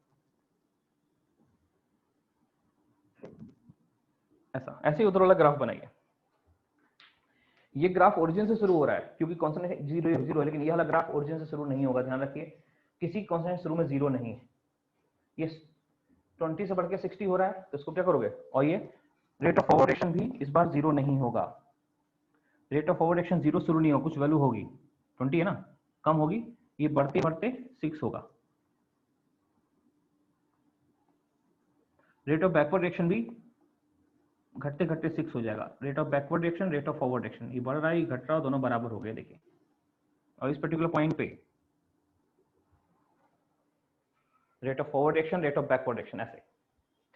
ऐसे ही उधर वाला ग्राफ बनाइए। ये ग्राफ ओरिजिन से शुरू हो रहा है क्योंकि कॉन्सेंट्रेशन 0 है, लेकिन ये वाला ग्राफ ओरिजिन से शुरू नहीं होगा, ध्यान रखिए, किसी कॉन्सेंट्रेशन शुरू में 0 नहीं है। ये 20 से बढ़ के 60 हो रहा है, तो इसको क्या करोगे, और ये रेट ऑफ फॉरवर्ड डायरेक्शन भी इस बार 0 नहीं होगा, रेट ऑफ फॉरवर्ड डायरेक्शन 0 शुरू नहीं होगा, कुछ वैल्यू होगी, 20 है ना, कम होगी, ये बढ़ते बढ़ते 6 होगा। रेट ऑफ बैकवर्ड डायरेक्शन भी घटते घटते 6 हो जाएगा। Rate of backward direction, rate of forward direction, ये बढ़ रहा है, ये घट रहा है, दोनों बराबर हो गए, देखिए। और इस पर्टिकुलर पॉइंट पे rate of forward direction, rate of backward direction, ऐसे,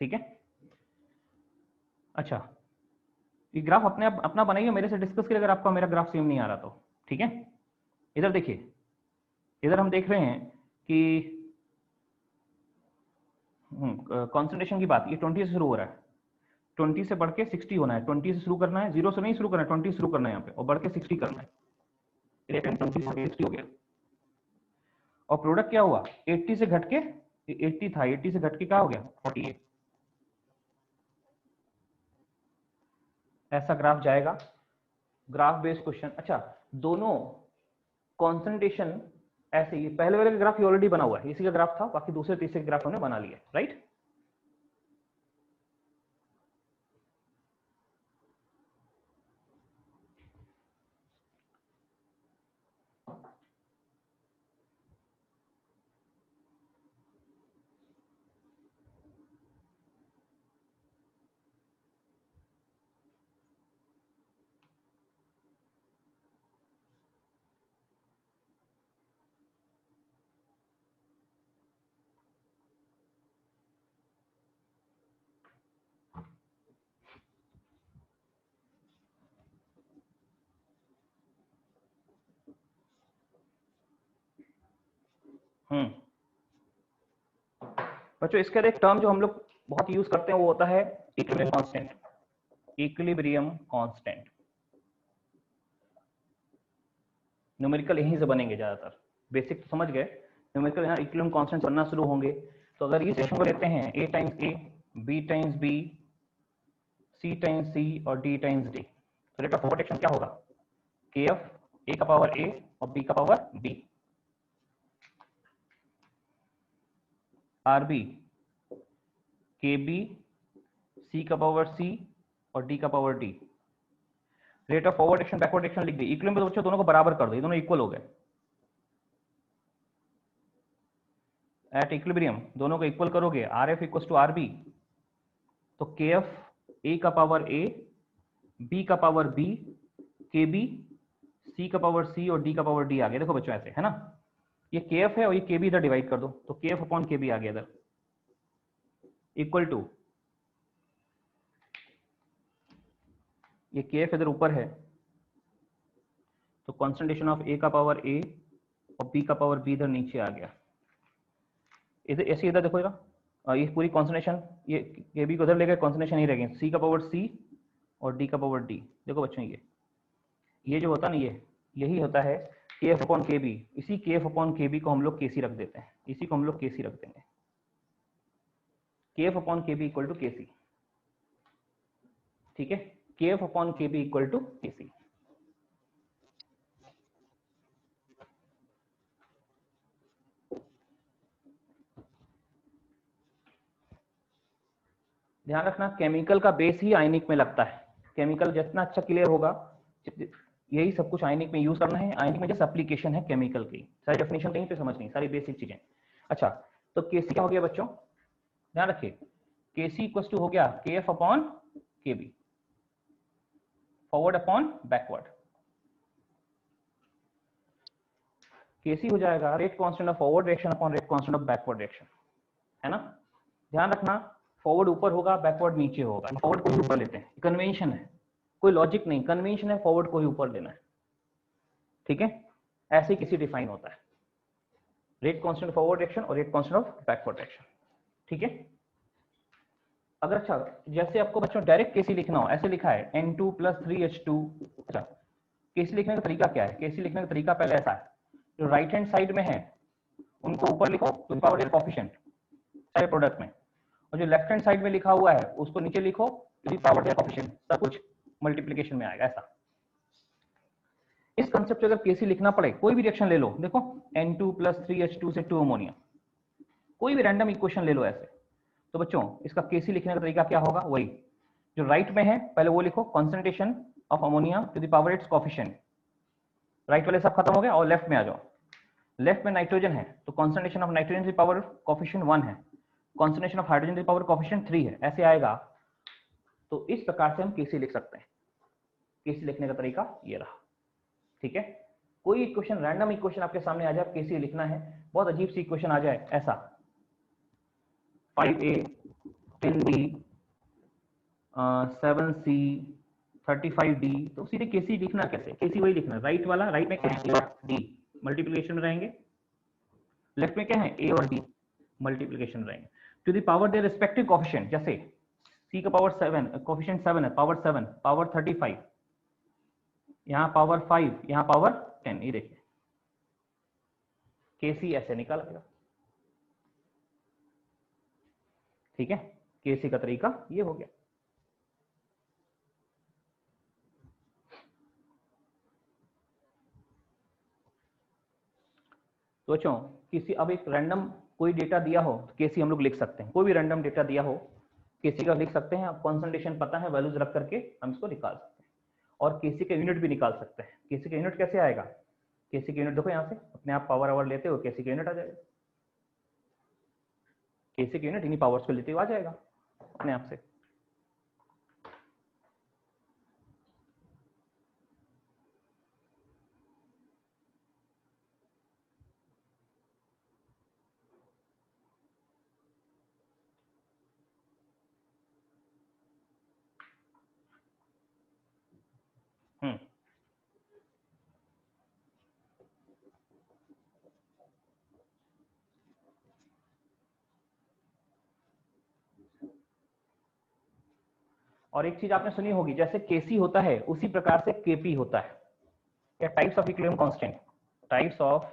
ठीक है। अच्छा, ये ग्राफ अपना बनाइए, मेरे से डिस्कस करिए अगर आपका मेरा ग्राफ सेम नहीं आ रहा तो, ठीक है। इधर देखिए, इधर हम देख रहे हैं कि कॉन्सेंट्रेशन की बात, ये 20 से शुरू हो रहा है, 20 से बढ़ के 60 होना है, 20 से शुरू करना है, 0 से नहीं शुरू करना है, 20 शुरू करना है यहाँ पे, और बढ़ के 60 करना है, 20 से 60 हो गया। और प्रोडक्ट क्या हुआ, 80 से घट के 80 था, 80 से घट के क्या हो गया 48। ऐसा ग्राफ जाएगा, ग्राफ बेस्ड क्वेश्चन। अच्छा, दोनों कॉन्सेंट्रेशन ऐसे ही, पहले वाले का ग्राफ ऑलरेडी बना हुआ है, इसी का ग्राफ था, बाकी दूसरे तीसरे ग्राफ हमने बना लिया, राइट। बच्चों इसका एक टर्म जो हम लोग बहुत यूज करते हैं वो होता है equilibrium constant. Equilibrium constant numerical यहीं से बनेंगे ज्यादातर, बेसिक तो समझ गए, न्यूमेरिकल यहाँ इक्विलिब्रियम कांस्टेंट बनना शुरू होंगे। तो अगर इस रेशो को लेते हैं a times a, b times b, c times c और d टाइम्स d, तो रेट ऑफ फॉरवर्ड एक्शन क्या होगा, kf a का पावर a और b का power b, rb kb c का पावर c और d का power d। Rate of forward action backward action लिख दी, इक्विलिब्रियम में तो बच्चों दोनों को बराबर कर दो, ये दोनों इक्वल हो गए। एट इक्विलिब्रियम दोनों को इक्वल करोगे, RF इक्वल्स टू RB, तो KF A का पावर A, B का पावर B, KB C का पावर C और D का पावर D आ गया। देखो बच्चों ऐसे है ना, ये KF है और ये KB इधर डिवाइड कर दो, तो KF अपॉन KB आ गया इधर, इक्वल टू ये KF इधर ऊपर है, तो कॉन्सेंट्रेशन ऑफ A का पावर A और B का पावर B इधर नीचे आ गया। इधर ऐसे इधर देखो ये पूरी कॉन्सेंट्रेशन, ये KB को उधर ले गए, कॉन्सेंट्रेशन ही रह गई, C का पावर C और D का पावर D। देखो बच्चों ये जो होता है ना, यही होता है KF अपॉन KB। इसी KF अपॉन KB को हम लोग KC रख देते हैं, इसी को हम लोग KC रख देंगे, KF upon KB equal to KC, ठीक है, KF upon KB equal to KC। ध्यान रखना केमिकल का बेस ही आयनिक में लगता है, केमिकल जितना अच्छा क्लियर होगा, यही सब कुछ आयनिक में यूज करना है। आयनिक में जैसे एप्लीकेशन है केमिकल की, सारी डेफिनेशन कहीं पे समझनी, सारी बेसिक चीजें। अच्छा, तो केसी क्या हो गया बच्चों, ध्यान रखिए, केसी इक्वल टू हो गया केएफ अपॉन केबी, फॉरवर्ड अपॉन बैकवर्ड। केसी हो जाएगा rate constant of forward reaction upon rate constant of backward reaction, है ना। ध्यान रखना फॉरवर्ड ऊपर होगा, बैकवर्ड नीचे होगा, फॉरवर्ड को ही ऊपर लेते हैं, कन्वेंशन है, कोई लॉजिक नहीं, कन्वेंशन है, फॉरवर्ड को ही ऊपर लेना है, ठीक है। ऐसे किसी डिफाइन होता है रेट कांस्टेंट फॉरवर्ड रिएक्शन और rate constant of backward reaction, ठीक है। अगर अच्छा जैसे आपको बच्चों डायरेक्ट केसी लिखना हो, ऐसे लिखा है N2 + 3H2। अच्छा, केसी लिखने का तरीका क्या है, केसी लिखने का तरीका पहले ऐसा है, जो राइट हैंड साइड में है उनको ऊपर लिखो टू द पावर कोएफिशिएंट सारे प्रोडक्ट में, और जो लेफ्ट हैंड साइड में लिखा हुआ है उसको नीचे लिखो टू द पावर कोएफिशिएंट, सब कुछ मल्टीप्लिकेशन में आएगा। ऐसा इस कंसेप्ट अगर केसी लिखना पड़े, कोई भी रिएक्शन ले लो, देखो N2 + 3H2 से 2 अमोनिया, कोई भी रैंडम इक्वेशन ले लो ऐसे, तो बच्चों इसका केसी लिखने का तरीका क्या होगा, वही जो राइट में है पहले वो लिखो concentration of ammonia to the power its coefficient, right वाले सब खत्म हो गए और लेफ्ट में आ जाओ। लेफ्ट में नाइट्रोजन है तो concentration of nitrogen to the power coefficient 1 है, concentration of hydrogen to the power coefficient 3 है, ऐसे आएगा। तो इस प्रकार से हम केसी लिख सकते हैं, केसी लिखने का तरीका ये रहा, ठीक है। कोई इक्वेशन रैंडम इक्वेशन आपके सामने आ जाए, केसी लिखना है, बहुत अजीब सी इक्वेशन आ जाए ऐसा 5A 10B 7C 35D, तो सीधे केसी लिखना कैसे, केसी वही लिखना, राइट वाला, राइट में क्या है D मल्टीप्लिकेशन में रहेंगे, लेफ्ट में क्या है A और D मल्टीप्लिकेशन रहेंगे, to the power their respective coefficient, जैसे C का पावर 7 कोएफिशिएंट 7 है, पावर 7 पावर 35, यहाँ पावर 5, यहाँ पावर 10, ये देखिए केसी ऐसे निकाल आएगा, ठीक है, केसी का तरीका ये हो गया। सोचो किसी, अब एक रैंडम कोई डेटा दिया हो तो केसी हम लोग लिख सकते हैं, कोई भी रैंडम डेटा दिया हो केसी का लिख सकते हैं। अब कॉन्सेंट्रेशन पता है, वैल्यूज रख करके हम इसको निकाल सकते हैं और केसी का यूनिट भी निकाल सकते हैं। केसी का यूनिट कैसे आएगा, केसी का यूनिट देखो यहाँ से अपने आप पावर आवर लेते हो केसी का यूनिट आ जाएगा, केसी का यूनिट इन्हीं पावर्स को लेते हुए आ जाएगा अपने आप से। और एक चीज आपने सुनी होगी, जैसे केसी होता है उसी प्रकार से केपी होता है। क्या types of equilibrium constant, types of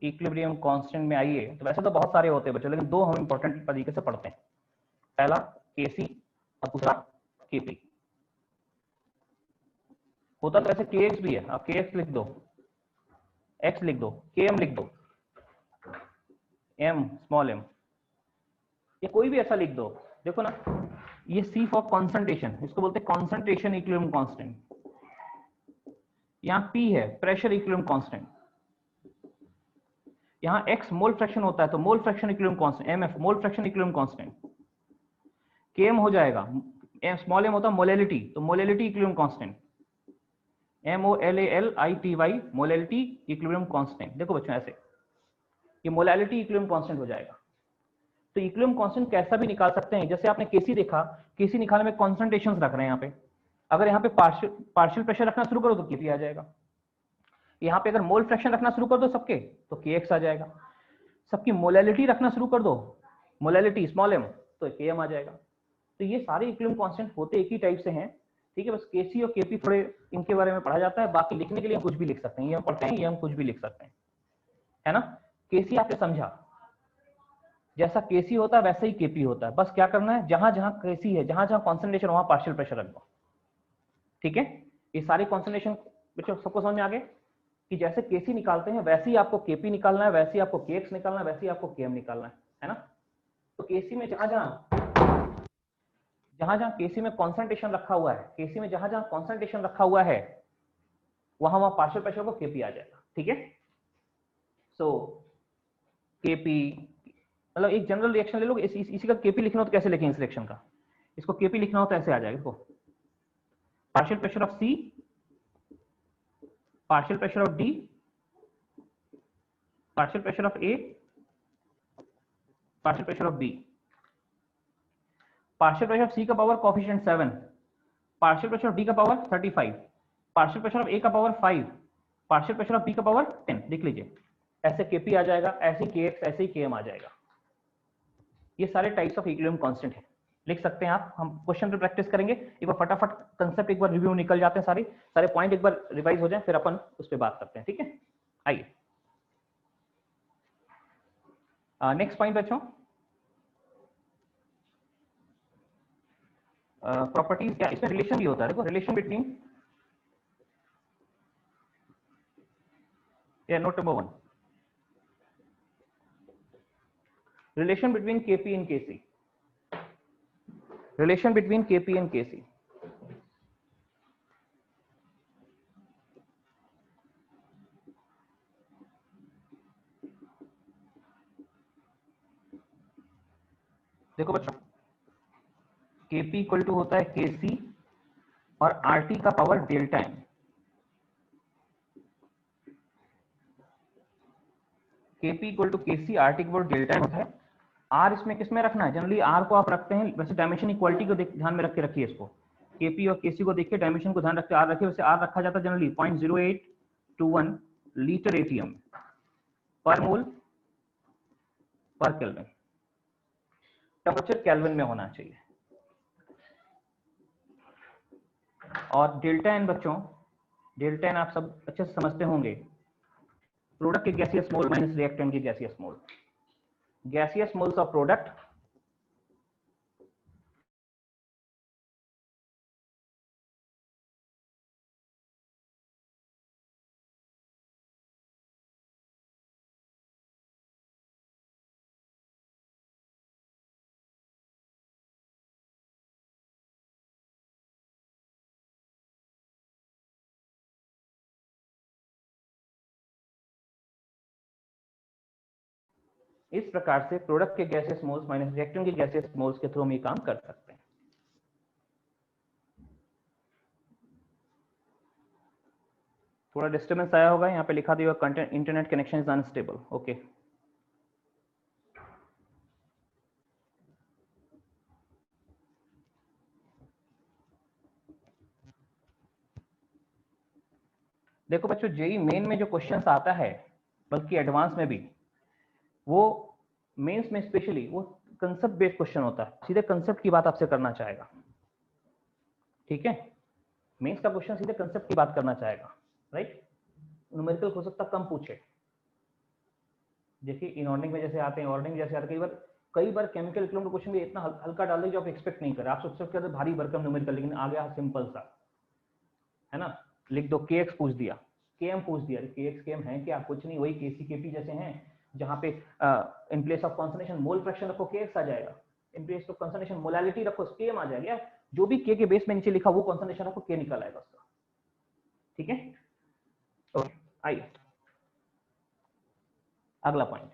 equilibrium constant में आइए तो वैसे तो बहुत सारे होते हैं बच्चों, लेकिन दो हम इंपॉर्टेंट तरीके से पढ़ते हैं। पहला केसी और दूसरा केपी। होता तो ऐसे केएक्स भी है, आप केएक्स लिख दो, एक्स लिख दो, केएम लिख दो, एम स्मॉल एम, या कोई भी ऐसा लिख दो। देखो ना, ये सी फॉर कॉन्सेंट्रेशन, इसको बोलते हैं कॉन्सेंट्रेशन इक्विलिब्रियम कांस्टेंट। यहाँ पी है प्रेशर इक्विलिब्रियम कांस्टेंट, यहाँ एक्स मोल फ्रैक्शन होता है तो mole fraction equilibrium constant, MF mole fraction equilibrium constant. KM हो जाएगा, स्मॉल एम होता है मोलैलिटी, तो molality equilibrium constant, MOLALITY molality equilibrium constant. देखो बच्चों ऐसे ये मोलैलिटी इक्विलिब्रियम कांस्टेंट हो जाएगा। तो इक्विलिब्रियम कांस्टेंट कैसा भी निकाल सकते हैं, जैसे आपने केसी देखा, केसी निकालने में कॉन्सेंट्रेशंस रख रहे हैं यहाँ पे, अगर यहाँ पे पार्शियल प्रेशर रखना शुरू करो तो केपी आ जाएगा। यहाँ पे अगर मोल फ्रैक्शन रखना शुरू कर दो सबके तो केएक्स आ जाएगा। सबकी मोलैलिटी रखना शुरू कर दो, मोलैलिटी स्मॉल एम, तो केएम आ जाएगा। तो ये सारे इक्विलिब्रियम कांस्टेंट होते एक ही टाइप से हैं, ठीक है। बस केसी और केपी थोड़े इनके बारे में पढ़ा जाता है, बाकी लिखने के लिए कुछ भी लिख सकते हैं, ये हम पढ़ते हैं, ये हम कुछ भी लिख सकते हैं, है ना। केसी आपने समझा, जैसा केसी होता है वैसे ही केपी होता है, बस क्या करना है, जहां जहां केसी है, जहां जहां कॉन्सेंट्रेशन वहां पार्शियल प्रेशर रख दो, ठीक है। ये सारी कॉन्सेंट्रेशन बच्चों सबको समझ में आ गए कि जैसे केसी निकालते हैं वैसे ही आपको केपी निकालना है, वैसे ही आपको केएक्स निकालना है, वैसे ही आपको केएम निकालना है ना। तो केसी में जहां जहां केसी में कॉन्सेंट्रेशन रखा हुआ है, केसी में जहां जहां कॉन्सेंट्रेशन रखा हुआ है वहां वहां पार्शियल प्रेशर को केपी आ जाएगा, ठीक है। सो केपी मतलब एक जनरल रिएक्शन ले लो, इसी का केपी लिखना हो तो कैसे लिखेंगे इस रिएक्शन का, इसको केपी लिखना हो तो ऐसे आ जाएगा, इसको partial pressure of C, partial pressure of D, partial pressure of A, partial pressure of B. Partial pressure of C का power coefficient 7, partial pressure of D का power 35, partial pressure of A का power 5, partial pressure of B का power 10। लिख लीजिए, ऐसे KP आ जाएगा, ऐसे KX, ऐसे ही केएम आ जाएगा। ये सारे टाइप्स ऑफ इक्विलिब्रियम कांस्टेंट है, लिख सकते हैं आप। हम क्वेश्चन पे प्रैक्टिस करेंगे, एक बार फटाफट कंसेप्ट एक बार रिव्यू निकल जाते हैं, सारे पॉइंट एक बार रिवाइज हो जाए, फिर अपन उस पर बात करते हैं, ठीक है। आइए नेक्स्ट पॉइंट बच्चों, प्रॉपर्टीज क्या, इसमें रिलेशन भी होता है। देखो रिलेशन बिटवीन, या note number 1, relation between KP and KC, relation between KP and KC. देखो बच्चों, केपी इक्वल टू होता है केसी और आरटी का power delta M. KP equal to KC, RT equal to delta M होता है। आर इसमें किसमें रखना है, जनरली आर को आप रखते हैं, वैसे डायमेंशन इक्वालिटी को ध्यान में रख के रखिए इसको, केपी और केसी को देखिए, डायमेंशन को ध्यान रख के आर रखिए। वैसे आर रखा जाता है जनरली 0.0821 लीटर एटीएम पर मोल पर केल्विन, टेम्परेचर केल्विन में होना चाहिए। और डेल्टा एन बच्चों, डेल्टा एन आप सब अच्छे से समझते होंगे, प्रोडक्ट के गैसियस मोल माइनस रिएक्टेंट की gaseous mole, gaseous moles of product इस प्रकार से प्रोडक्ट के गैसियस मोल्स माइनस रिएक्टेंट के गैसियस मोल्स के थ्रू हम ये काम कर सकते हैं। थोड़ा डिस्टर्बेंस आया होगा, यहाँ पे लिखा दिया content internet connection is unstable. Okay, देखो बच्चों, जेई मेन में जो क्वेश्चंस आता है, बल्कि एडवांस में भी, वो मेंस में स्पेशली वो कंसेप्ट बेस्ड क्वेश्चन होता है, सीधे कंसेप्ट की बात आपसे करना चाहेगा। ठीक है, मेंस का क्वेश्चन सीधे कंसेप्ट की बात करना चाहेगा, राइट। न्यूमेरिकल हो सकता कम पूछे, देखिए इनऑर्गेनिक में जैसे आते हैं, ऑर्गेनिक जैसे आते हैं, कई बार केमिकल इक्विलिब्रियम का क्वेश्चन भी इतना हल्का डाल दे जो आप एक्सपेक्ट नहीं कर, आप एक्सपेक्ट करते भारी भरकम न्यूमेरिकल, लेकिन आ गया सिंपल सा, है ना। लिख दो kx पूछ दिया, km पूछ दिया, kx km है क्या, कुछ नहीं, वही kc kp जैसे हैं, जहां पे in place of concentration mole fraction रखो kx आ जाएगा, in place of concentration molality रखो km आ जाएगा, जो भी k के बेस में नीचे लिखा वो कंसंट्रेशन रखो, k निकल आएगा उसका। ठीक है, ओके, आइए अगला पॉइंट,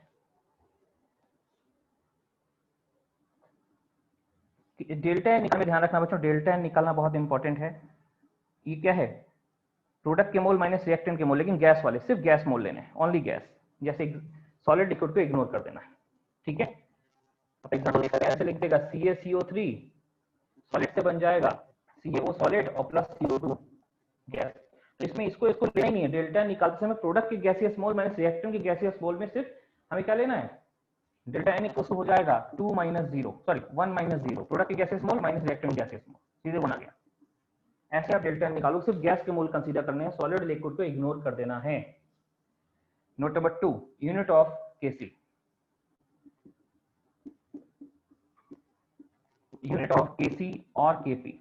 डेल्टा एन निकालने में ध्यान रखना बच्चों, डेल्टा एन निकालना बहुत इंपॉर्टेंट है। ये क्या है, प्रोडक्ट के मोल माइनस रिएक्टेंट के मोल, लेकिन गैस वाले, सिर्फ गैस मोल लेने हैं, ओनली गैस, जैसे सॉलिड लिक्विड को इग्नोर कर देना है। ठीक है, ऐसे लिख देगा CaCO3 सॉलिड से बन जाएगा CaO सॉलिड और प्लस CO2 गैस। तो इसमें इसको लेना ही नहीं है, डेल्टा निकालते समय प्रोडक्ट के गैसियस मोल माइनस रिएक्टेंट के गैसियस मोल में सिर्फ हमें क्या लेना है, डेल्टा एन इक्वल हो जाएगा 2 माइनस 0, सॉरी 1 माइनस 0, प्रोडक्ट के gaseous mole minus reactant gaseous mole, सीधे बना गया। ऐसे आप डेल्टा एन निकालो, सिर्फ गैस के मोल कंसीडर करने हैं, सॉलिड लिक्विड को इग्नोर कर देना है। Note number 2, unit of Kc, unit of Kc और Kp,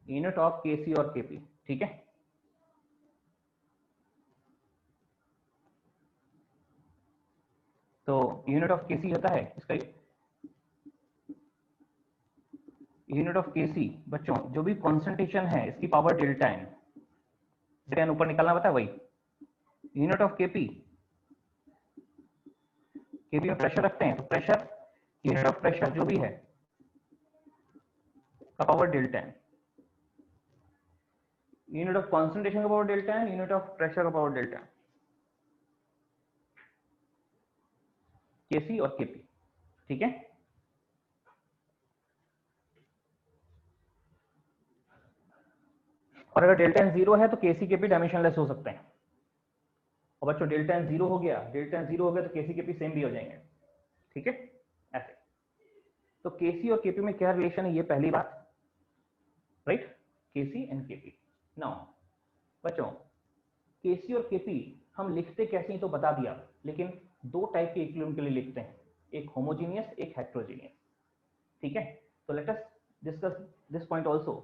यूनिट ऑफ Kc और Kp। ठीक है, तो यूनिट ऑफ Kc होता है इसका, यूनिट ऑफ Kc बच्चों जो भी कॉन्सेंट्रेशन है इसकी power delta N, delta N ऊपर निकालना पता है वही। यूनिट ऑफ Kp, Kp में प्रेशर रखते हैं, तो प्रेशर, यूनिट ऑफ प्रेशर जो भी है का power delta N, unit of concentration का power delta N, unit of pressure का पावर डेल्टा एन, Kc और Kp। ठीक है, और अगर डेल्टा एन 0 है तो Kc Kp डायमेंशनलेस हो सकते हैं, और बच्चों डेल्टा एन 0 हो गया, डेल्टा एन 0 हो गया तो Kc Kp सेम भी हो जाएंगे। ठीक है, ऐसे। तो Kc और Kp में क्या रिलेशन है, ये पहली बात, right, Kc and Kp। Now बच्चों Kc और Kp हम लिखते कैसे हैं तो बता दिया, लेकिन दो टाइप के इक्विलिब्रियम के लिए लिखते हैं, एक होमोजेनियस, एक हेटेरोजेनियस। ठीक है, तो let us discuss this point also.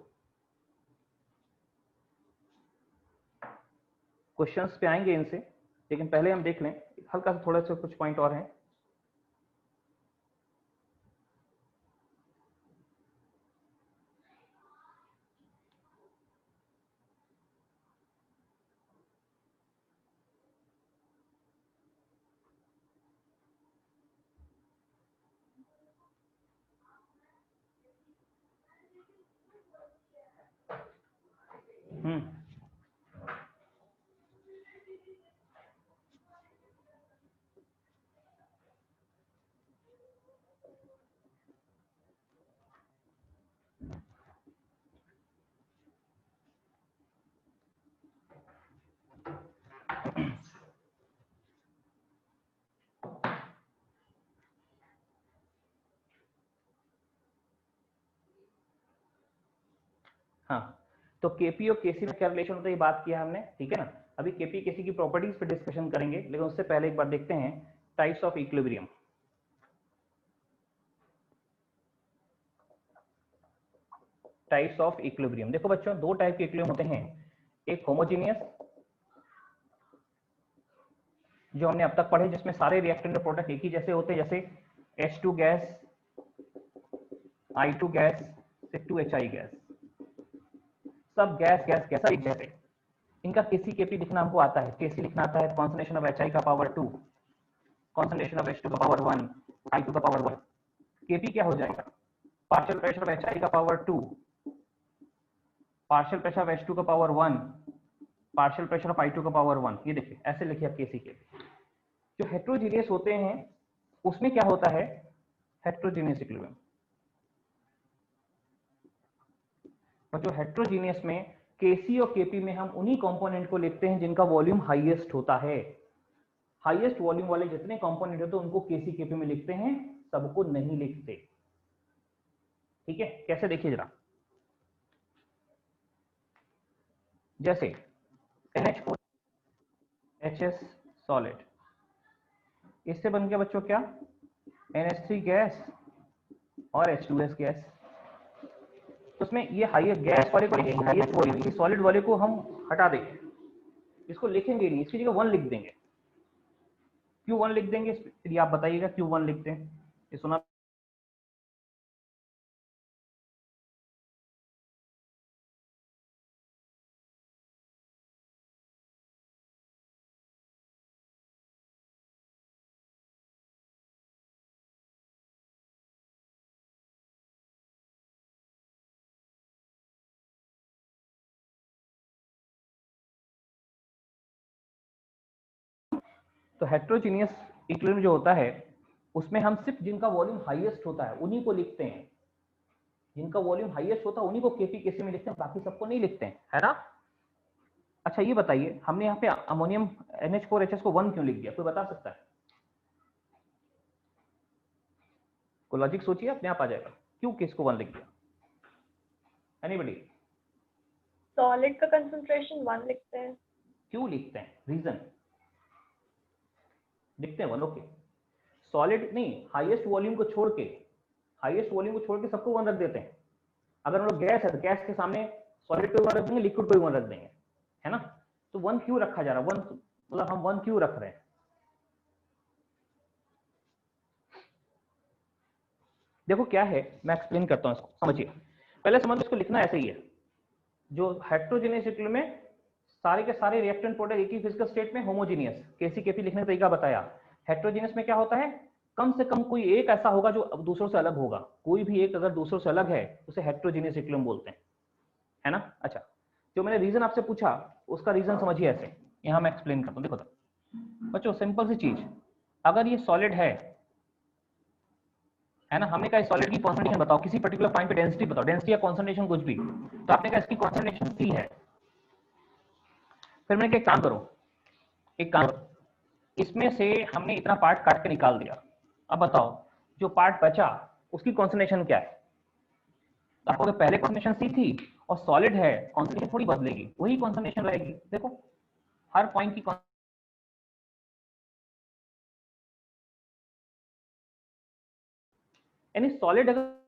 Questions पे आएंगे इनसे, लेकिन पहले हम देख लें हल्का सा, थोड़ा सा कुछ पॉइंट और हैं। हाँ, तो Kp और Kc में क्या रिलेशन होता है ये बात किया हमने। ठीक है ना, अभी Kp Kc की प्रॉपर्टीज पे डिस्कशन करेंगे, लेकिन उससे पहले एक बार देखते हैं types of equilibrium. Types of equilibrium, देखो बच्चों दो टाइप के इक्विलिब्रियम होते हैं, एक होमोजेनियस जो हमने अब तक पढ़े, जिसमें सारे रिएक्टेंट और प्रोडक्ट एक ही जैसे होते हैं, जैसे H2 गैस, I2 गैस से 2HI गैस, सब गैस गैस गैस एक जैसे। इनका केसी केपी लिखना हमको आता है। केसी लिखना आता है कॉन्सन्ट्रेशन ऑफ HI का पावर 2, कॉन्सन्ट्रेशन ऑफ H2 का पावर 1, I2 का पावर 1। केपी क्या हो जाएगा, पार्शियल प्रेशर ऑफ HI का power 2, partial pressure of H2 का power 1, partial pressure of I2 का पावर 1। ये देखिए ऐसे लिखिए आप केसी केपी। जो हेट्रोजीनियस होते हैं उसमें क्या होता है, हेट्रोजीनियस इक्विलिब्रियम। और जो हेट्रोजीनियस में केसी और केपी में हम उन्हीं कंपोनेंट को लिखते हैं जिनका वॉल्यूम हाईएस्ट होता है। हाईएस्ट वॉल्यूम वाले जितने कंपोनेंट होते हैं उनको केसी केपी में लिखते हैं, सबको नहीं लिखते। ठीक है, कैसे देखिए जरा, जैसे NH4HS सॉलिड, इससे बन गया बच्चों क्या, NH3 गैस और H2S गैस। तो उसमें ये हाईएस्ट गैस वाले को लिखेंगे, हाईएस्ट वॉल्यूम, ये सॉलिड वाले को हम हटा देंगे, इसको लिखेंगे नहीं, इसकी जगह 1 लिख देंगे। क्यों 1 लिख देंगे, फिर आप बताइएगा क्यों 1 लिखते हैं, ये सुना। तो हेट्रोजीनियस इक्विलिब्रियम जो होता है उसमें हम सिर्फ जिनका वॉल्यूम हाईएस्ट होता है उन्हीं को लिखते हैं, जिनका वॉल्यूम हाईएस्ट होता है उन्हीं को केपी केसी में लिखते हैं, बाकी सबको नहीं लिखते हैं, है ना। अच्छा ये बताइए, हमने यहाँ पे अमोनियम NH4HS को 1 क्यों लिख दिया, कोई बता सकता है? कोई लॉजिक सोचिए, अपने आप आ जाएगा, क्यों किस को 1 लिख दिया, एनीबॉडी? सॉलिड का कंसंट्रेशन 1 लिखते हैं। क्यों लिखते हैं, रीजन? लिखते हैं 1, ओके। सॉलिड नहीं, हाईएस्ट वॉल्यूम को छोड़ के, हाईएस्ट वॉल्यूम को छोड़ के सबको 1 रख देते हैं। अगर हम लोग गैस है तो गैस के सामने सॉलिड को 1 रख देंगे, लिक्विड को 1 रख देंगे, है ना। तो 1 क्यों रखा जा रहा है, 1 मतलब हम 1 क्यों रख रहे हैं? देखो क्या है, मैं एक्सप्लेन करता हूं इसको, समझिए। पहले समझ, इसको लिखना ऐसे ही है, जो हेट्रोजीनियस इक्विलिब्रियम में सारे के सारे रिएक्टेंट प्रोडक्ट एक ही फिजिकल स्टेट में होमोजीनियस, केसी केपी लिखने का तरीका बताया। हेट्रोजीनियस में क्या होता है, कम से कम कोई एक ऐसा होगा जो दूसरों से अलग होगा, कोई भी एक अगर दूसरों से अलग है उसे हेट्रोजीनियस इक्विलिब्रियम बोलते हैं, है ना। अच्छा, जो मैंने रीजन आपसे पूछा उसका रीजन समझिए ऐसे, यहां मैं एक्सप्लेन करता हूं। देखो तो बच्चों सिंपल सी चीज, अगर ये सॉलिड है ना, हमने कहा सॉलिड की कॉन्सेंट्रेशन बताओ, किसी पर्टिकुलर पॉइंट पे डेंसिटी बताओ, डेंसिटी या कॉन्सेंट्रेशन कुछ भी, तो आपने कहा इसकी कॉन्सेंट्रेशन C है। फिर मैंने कहा एक काम करो, एक काम करो, इसमें से हमने इतना पार्ट काट के निकाल दिया, अब बताओ जो पार्ट बचा उसकी कॉन्सेंट्रेशन क्या है। आपको पहले कॉन्सेंट्रेशन C थी और सॉलिड है, कॉन्सेंट्रेशन थोड़ी बदलेगी, वही कॉन्सेंट्रेशन रहेगी। देखो हर पॉइंट की यानी सॉलिड अगर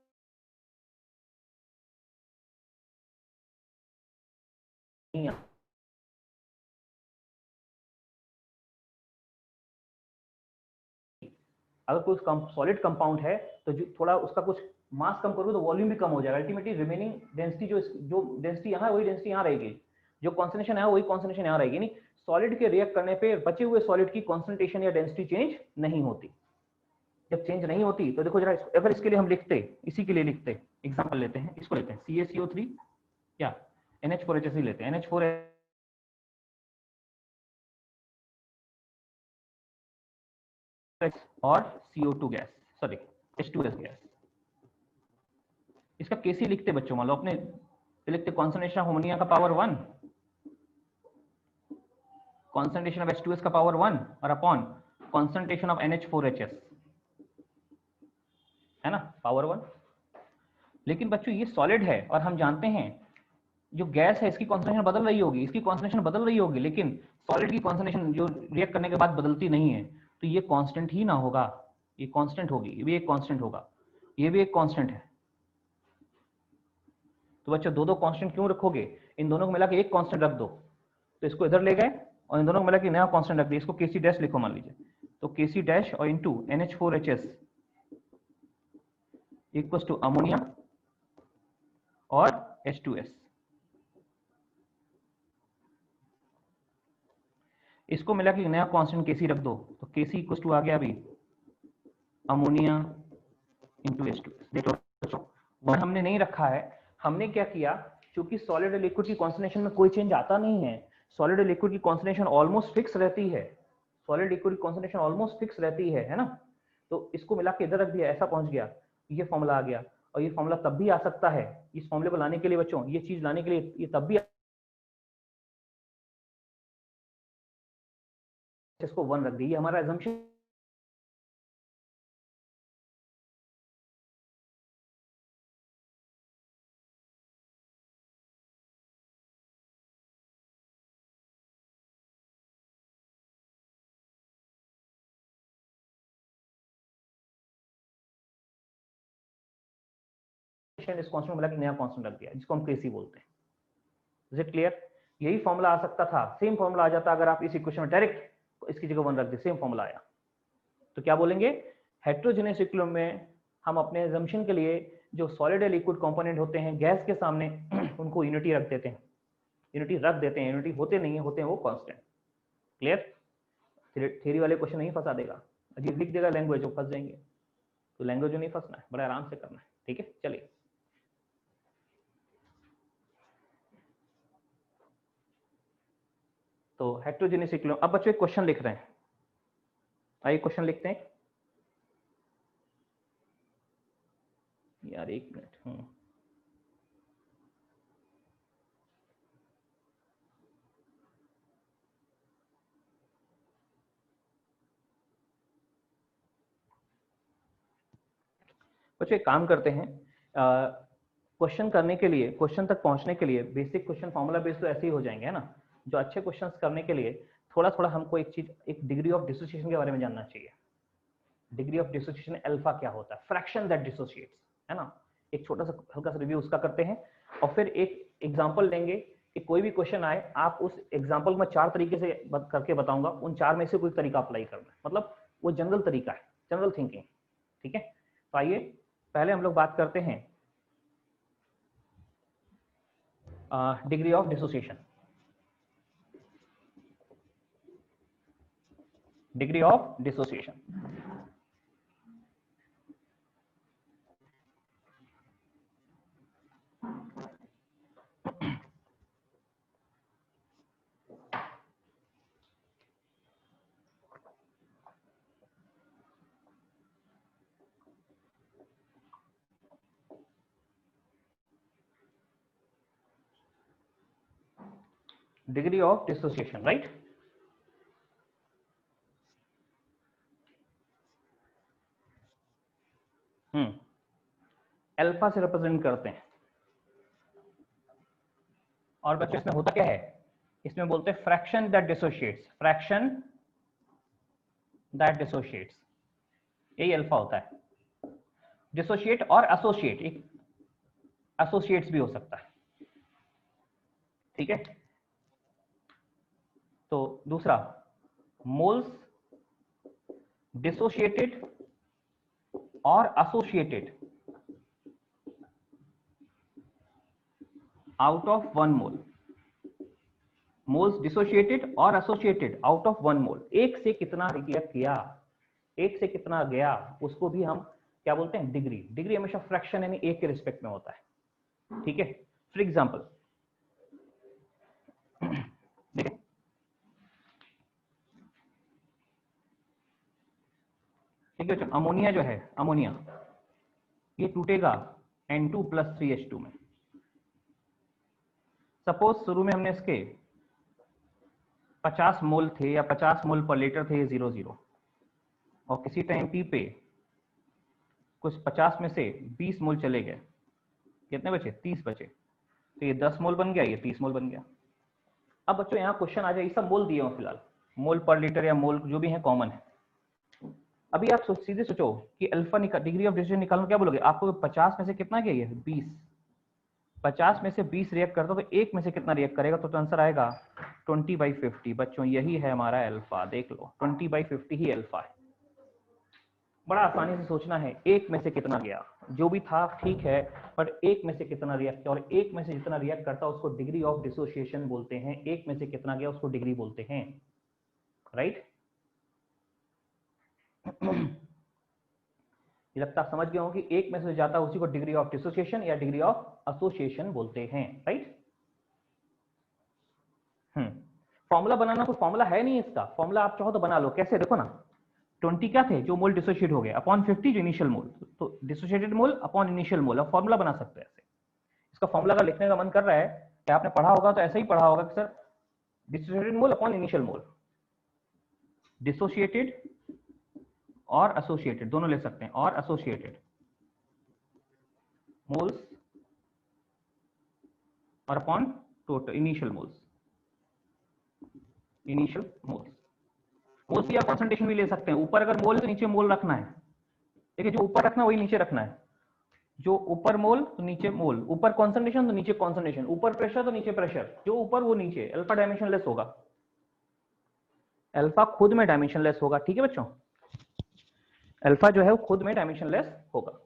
अगर कोई सॉलिड कंपाउंड है तो जो थोड़ा उसका कुछ मास कम करो तो वॉल्यूम भी कम हो जाएगा, अल्टीमेटली रिमेनिंग डेंसिटी जो डेंसिटी यहाँ है वही डेंसिटी यहाँ रहेगी, जो कॉन्सेंट्रेशन है वही कॉन्सेंट्रेशन यहाँ रहेगी। नहीं, सॉलिड के रिएक्ट करने पे बचे हुए सॉलिड की कॉन्सेंट्रेशन या डेंसिटी चेंज नहीं होती। जब चेंज नहीं होती तो देखो जरा, अगर इसके लिए हम लिखते, इसी के लिए लिखते, एग्जाम्पल लेते हैं, इसको लेते हैं CaCO3 या NH4HS लेते हैं, NH4 और CO2 gas, sorry H2S gas. इसका केसी लिखते बच्चों, मान लो अपने लिखते कॉन्सेंट्रेशन ऑफ अमोनिया का पावर 1, कॉन्सेंट्रेशन ऑफ H2S का पावर 1 और अपॉन कॉन्सेंट्रेशन ऑफ NH4HS, है ना, पावर 1। लेकिन बच्चों ये सॉलिड है और हम जानते हैं जो गैस है इसकी कॉन्सेंट्रेशन बदल रही होगी, इसकी कॉन्सेंट्रेशन बदल रही होगी, लेकिन सॉलिड की कॉन्सेंट्रेशन जो रिएक्ट करने के बाद बदलती नहीं है, तो ये कांस्टेंट ही ना होगा, ये कांस्टेंट होगी, ये भी एक कांस्टेंट होगा, ये भी एक कांस्टेंट है। तो बच्चों दो कांस्टेंट क्यों रखोगे, इन दोनों को मिला के एक कांस्टेंट रख दो, तो इसको इधर ले गए और इन दोनों को मिला के नया कांस्टेंट रख दिया, इसको Kc डैश लिखो मान लीजिए, तो Kc डैश और into NH4HS equals to ammonia और H2S। इसको मिला कि नया कांस्टेंट केसी रख दो, तो केसी इक्वल टू आ गया अभी अमोनिया इंटू H2। देखो बच्चों, वह हमने नहीं रखा है, हमने क्या किया, क्योंकि सॉलिड और लिक्विड की कॉन्सेंट्रेशन में कोई चेंज आता नहीं है, सॉलिड और लिक्विड की कॉन्सेंट्रेशन ऑलमोस्ट फिक्स रहती है, सॉलिड लिक्विड की कॉन्सेंट्रेशन ऑलमोस्ट फिक्स रहती है ना, तो इसको मिला के इधर रख दिया, ऐसा पहुंच गया, ये फॉर्मूला आ गया। और ये फॉर्मूला तब भी आ सकता है, इस फॉर्मूले को लाने के लिए बच्चों, ये चीज लाने के लिए ये तब भी इसको 1 रख दी, ये हमारा assumption इस कांस्टेंट मिला कि नया कांस्टेंट रख दिया, जिसको हम केसी बोलते हैं। Is it clear? यही फॉर्मूला आ सकता था, सेम फॉर्मूला आ जाता अगर आप इस इक्वेशन में डायरेक्ट इसकी जगह 1 रख दे, सेम फॉर्मूला आया। तो क्या बोलेंगे, हेटेरोजेनेस इक्विलिब्रियम में हम अपने assumption के लिए जो सॉलिड या लिक्विड कंपोनेंट होते हैं गैस के सामने उनको यूनिटी रख देते हैं, यूनिटी रख देते हैं, यूनिटी होते नहीं है, होते हैं वो कांस्टेंट। क्लियर? थ्योरी वाले क्वेश्चन नहीं फंसा देगा, अजीब लिख देगा लैंग्वेज, जो फंस जाएंगे। तो लैंग्वेज जो नहीं फंसना है, बड़े आराम से करना है, ठीक है। चलिए तो हेटेरोजेनेस इक्विलिब्रियम। अब बच्चों एक क्वेश्चन लिख रहे हैं, आइए क्वेश्चन लिखते हैं यार, एक मिनट। बच्चों एक काम करते हैं, क्वेश्चन करने के लिए, क्वेश्चन तक पहुंचने के लिए बेसिक क्वेश्चन फॉर्मूला बेस्ड तो ऐसे ही हो जाएंगे, है ना। जो अच्छे क्वेश्चंस करने के लिए थोड़ा थोड़ा हमको एक चीज, एक डिग्री ऑफ डिसोसिएशन के बारे में जानना चाहिए। डिग्री ऑफ डिसोसिएशन अल्फा क्या होता है, फ्रैक्शन दैट डिसोसिएट्स, है ना। एक छोटा सा हल्का सा रिव्यू उसका करते हैं, और फिर एक एग्जांपल लेंगे कि कोई भी क्वेश्चन आए, आप उस एग्जांपल में 4 तरीके से करके बताऊंगा, उन 4 में से कोई तरीका अप्लाई करना है, मतलब वो जनरल तरीका है, जनरल थिंकिंग, ठीक है। तो आइए पहले हम लोग बात करते हैं degree of dissociation. Degree of dissociation, degree of dissociation, right. Alpha से रिप्रेजेंट करते हैं, और बच्चों इसमें होता क्या है, इसमें बोलते हैं fraction that dissociates, fraction that dissociates, यही अल्फा होता है। डिसोशिएट और एसोसिएट, एक एसोसिएट्स भी हो सकता है, ठीक है। तो दूसरा, मोल्स डिसोशिएटेड और associated out of 1 mole, moles dissociated और एसोसिएटेड आउट ऑफ 1 मोल, एक से कितना रिएक्ट किया, एक से कितना गया, उसको भी हम क्या बोलते हैं, डिग्री। डिग्री हमेशा फ्रैक्शन यानी एक के रिस्पेक्ट में होता है, ठीक है। फॉर एग्जांपल देखिए, ठीक है, अमोनिया जो है, अमोनिया ये टूटेगा N2 + 3H2 में। सपोज शुरू में हमने इसके 50 मोल थे या 50 मोल पर लीटर थे, ये 0,0, और किसी टाइम P पे कुछ 50 में से 20 मोल चले गए, कितने बचे, 30 बचे, तो ये 10 मोल बन गया, ये 30 मोल बन गया। अब बच्चों यहाँ क्वेश्चन आ जाए, ये सब मोल दिए हो फिलहाल, मोल पर लीटर या मोल जो भी है कॉमन है। अभी आप सीधे सोचो कि अल्फा डिग्री ऑफ डिसोसिएशन निकालना, क्या बोलोगे, आपको 50 में से कितना गया, ये 20, 50 में से 20 रिएक्ट करता तो एक में से कितना रिएक्ट करेगा, तो आंसर आएगा 20/50। बच्चों यही है हमारा अल्फा, देख लो 20/50 ही अल्फा है। बड़ा आसानी से सोचना है, एक में से कितना गया, जो भी था ठीक है, पर एक में से कितना रिएक्ट किया, और एक में से जितना रिएक्ट करता उसको डिग्री ऑफ डिसोसिएशन बोलते हैं, एक में से कितना गया उसको डिग्री बोलते हैं। राइट। ये लगता है समझ गए हो कि एक में से जाता है उसी को डिग्री ऑफ डिसोसिएशन या डिग्री ऑफ एसोसिएशन बोलते हैं, राइट। फॉर्मूला बनाना कोई फॉर्मूला है नहीं इसका, फॉर्मूला आप चाहो तो बना लो। कैसे, देखो ना, 20 क्या थे जो मोल डिसोशिएट हो गए अपॉन 50 जो इनिशियल मोल, तो डिसोशिएटेड मोल अपॉन इनिशियल मोल, अब फॉर्मूला बना सकते हैं ऐसे। इसका फॉर्मूला अगर लिखने का मन कर रहा है कि आपने पढ़ा होगा तो ऐसे ही पढ़ा होगा कि sir dissociated mole upon initial मोल, डिसोशिएटेड और एसोसिएटेड दोनों ले सकते हैं, और एसोसिएटेड मोल्स और upon total initial moles, initial moles. Moles या कंसंट्रेशन भी ले सकते हैं, ऊपर अगर मोल तो नीचे मोल रखना है, देखिए जो ऊपर रखना है वही नीचे रखना है, जो ऊपर मोल तो नीचे मोल, ऊपर कॉन्सेंट्रेशन तो नीचे कॉन्सेंट्रेशन, ऊपर प्रेशर तो नीचे प्रेशर, जो ऊपर वो नीचे। अल्फा डायमेंशनलेस होगा, अल्फा खुद में डायमेंशनलेस होगा, ठीक है बच्चों, अल्फा जो है वो खुद में डायमेंशनलेस होगा।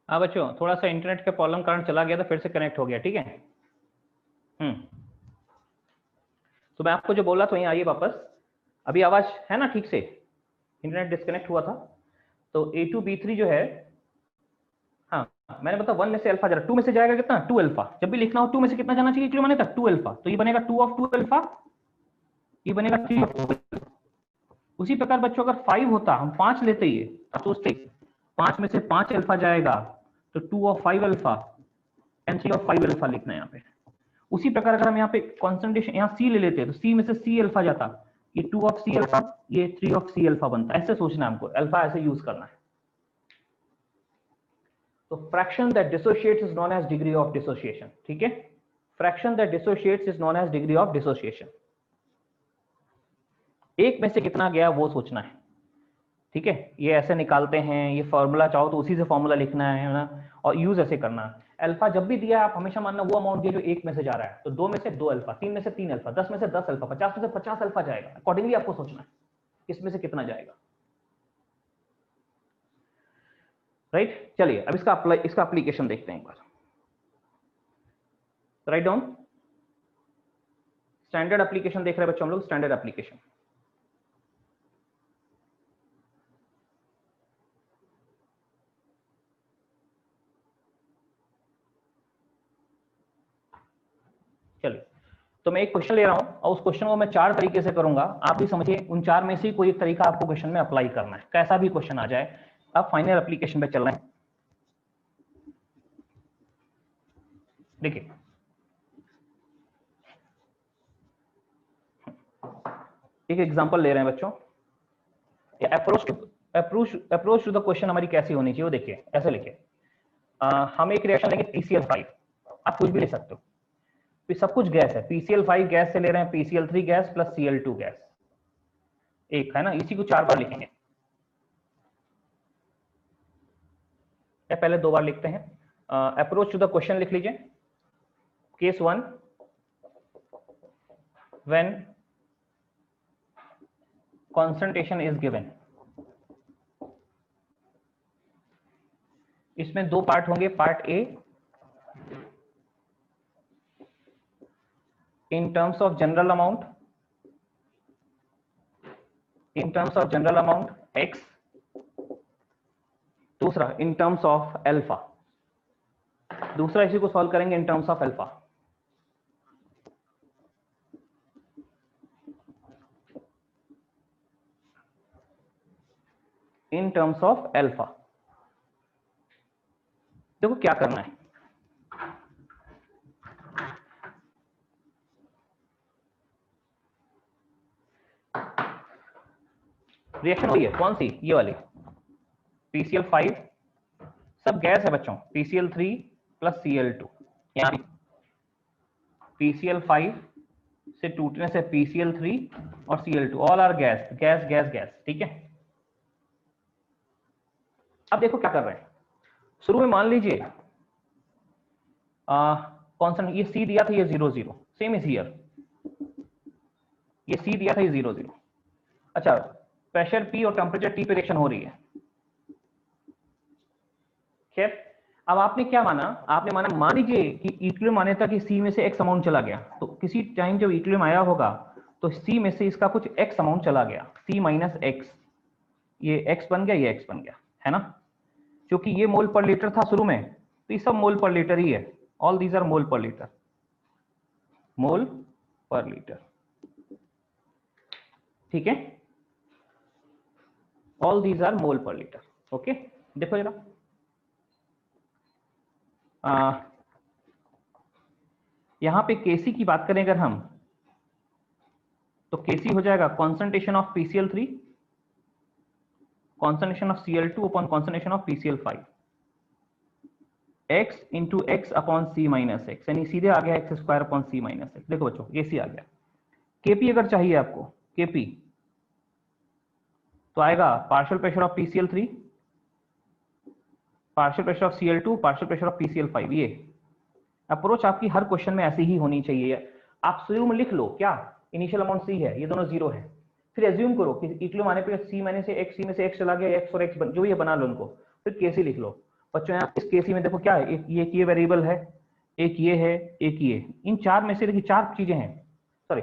हाँ बच्चों, थोड़ा सा इंटरनेट के प्रॉब्लम कारण चला गया था, फिर से कनेक्ट हो गया, ठीक है। तो मैं आपको जो बोला तो वहीं आइए वापस, अभी आवाज है ना ठीक से, इंटरनेट डिस्कनेक्ट हुआ था। तो A2B3 जो है, हाँ मैंने बताया 1 में से अल्फा जा रहा, 2 में से जाएगा कितना, 2 अल्फा। जब भी लिखना हो 2 में से कितना जाना चाहिए, क्यों माने 2 अल्फा, तो ये बनेगा 2 ऑफ 2 अल्फा, ये बनेगा 3 ऑफ 2 अल्फा। उसी प्रकार बच्चों अगर 5 होता, हम 5 लेते ही, सोचते 5 में से 5 अल्फा जाएगा तो 2 of 5 alpha, and 3 of 5 alpha लिखना है यहाँ पे। उसी प्रकार अगर हम यहाँ पे कॉन्सेंट्रेशन यहाँ C ले लेते हैं तो C में से C अल्फा जाता, ये 2 ऑफ C अल्फा, ये 3 ऑफ C अल्फा बनता। ऐसे सोचना है हमको, अल्फा ऐसे यूज करना है। तो fraction that dissociates is known as degree of dissociation, ठीक है, fraction that dissociates is known as degree of dissociation. एक में से कितना गया वो सोचना है, ठीक है। ये ऐसे निकालते हैं, ये फॉर्मूला चाहो तो उसी से फॉर्मूला लिखना है ना, और यूज ऐसे करना है। अल्फा जब भी दिया आप हमेशा मानना वो अमाउंट दिया जो एक में से जा रहा है, तो 2 में से 2 अल्फा, 3 में से 3 अल्फा, 10 में से 10 अल्फा, 50 में से 50 अल्फा जाएगा। अकॉर्डिंगली आपको सोचना है इसमें से कितना जाएगा, राइट। चलिए अब इसका एप्लीकेशन देखते हैं एक बार। राइट डाउन, स्टैंडर्ड एप्लीकेशन देख रहे हैं बच्चों हम लोग, स्टैंडर्ड एप्लीकेशन। चलिए, तो मैं एक क्वेश्चन ले रहा हूं और उस क्वेश्चन को मैं 4 तरीके से करूंगा, आप भी समझिए उन 4 में से कोई एक तरीका आपको क्वेश्चन में अप्लाई करना है, कैसा भी क्वेश्चन आ जाए। आप फाइनल एप्लीकेशन पे चल रहे हैं। देखिए, एक एग्जांपल ले रहे हैं बच्चों। अप्रोच टू द क्वेश्चन हमारी कैसी होनी चाहिए वो देखिए, ऐसे लिखिए। हम एक रिएक्शन लेंगे PCl5, आप कुछ भी ले सकते हो, सब कुछ गैस है। PCl5 गैस से ले रहे हैं PCl3 gas plus Cl2 gas, एक है ना, इसी को 4 बार लिखेंगे या पहले 2 बार लिखते हैं। अप्रोच टू द क्वेश्चन लिख लीजिए। Case 1, when concentration is given, इसमें 2 पार्ट होंगे। Part A in terms of general amount, x, दूसरा in terms of alpha, दूसरा इसी को सॉल्व करेंगे in terms of alpha। in terms of alpha, देखो क्या करना है। रिएक्शन हुई है कौन सी, ये वाली PCl5, सब गैस है बच्चों, PCl3 प्लस Cl2, यहाँ PCl5 से टूटने से PCl3 और Cl2, all are gas gas gas gas, ठीक है। अब देखो क्या कर रहे हैं। शुरू में मान लीजिए कॉन्स्टेंट, ये C दिया था, ये 0 0, सेम इज हियर, ये C दिया था, ये 0 0। अच्छा, प्रेशर P और टेम्परेचर T पे रिएक्शन हो रही है। खैर, अब आपने क्या माना, आपने माना, मान लीजिए कि इक्विलिब्रियम आने तक C में से x अमाउंट चला गया, तो किसी टाइम जब इक्विलिब्रियम आया होगा तो C में से इसका कुछ x अमाउंट चला गया, C माइनस x, ये x बन गया, ये x बन गया, है ना। क्योंकि ये मोल पर लीटर था शुरू में, तो ये सब मोल पर लीटर ही है, ऑल दीज आर मोल पर लीटर, मोल पर लीटर, ठीक है, ऑल दीज आर मोल पर लीटर। ओके, देखो जरा, यहां पे Kc की बात करें अगर हम, तो Kc हो जाएगा concentration of PCl3 concentration of Cl2 upon concentration of PCl5, x into x upon C minus x, यानी सीधे आ गया x square upon C minus x। देखो बच्चों, ये सी आ गया। Kp अगर चाहिए आपको, Kp तो आएगा partial pressure of PCl3, partial pressure of Cl2, partial pressure of PCl5। ये अप्रोच आपकी हर क्वेश्चन में ऐसी ही होनी चाहिए। आप शुरू में लिख लो क्या, इनिशियल अमाउंट C है, ये दोनों 0 है, फिर एज्यूम करो कि इक्विलिब्रियम आने पे C माइनस से x, C में से x चला गया, x और x जो ये बना लो उनको, फिर Kc लिख लो। बच्चों यहाँ इस Kc में देखो क्या है, एक ये वेरिएबल है, एक ये है, एक ये, इन 4 में से देखिए 4 चीजें हैं, सॉरी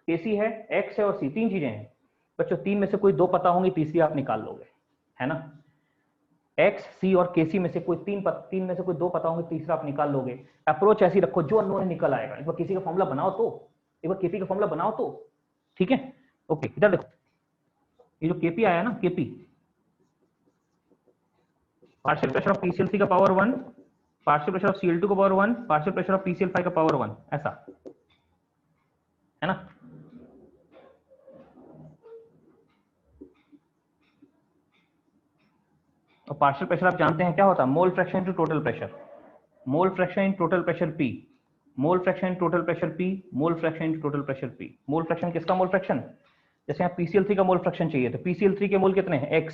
Kc है, x है और C, 3 चीजें हैं बच्चों। 3 में से कोई 2 पता होंगी, तीसरी आप निकाल लोगे, है ना। x, C और Kc में से कोई 3 में से कोई 2 पता होंगे, तीसरा आप निकाल लोगे। अप्रोच ऐसी रखो, जो अननोन है निकल आएगा। एक बार किसी का फॉर्मूला बनाओ तो, एक बार Kp का फॉर्मूला बनाओ तो, ठीक है। ओके, इधर देखो, ये जो Kp आया ना, Kp partial pressure of PCl3 का power 1, partial pressure of Cl2 का power 1, partial pressure of PCl5 का पावर 1, ऐसा है ना। और पार्शियल प्रेशर आप जानते हैं क्या होता है, mole fraction to total pressure, mole fraction in total pressure P, mole fraction in total pressure P, mole fraction in total pressure P। Mole fraction किसका मोल फ्रैक्शन, जैसे यहाँ PCl3 का मोल फ्रैक्शन चाहिए, तो PCl3 के मोल कितने हैं, x,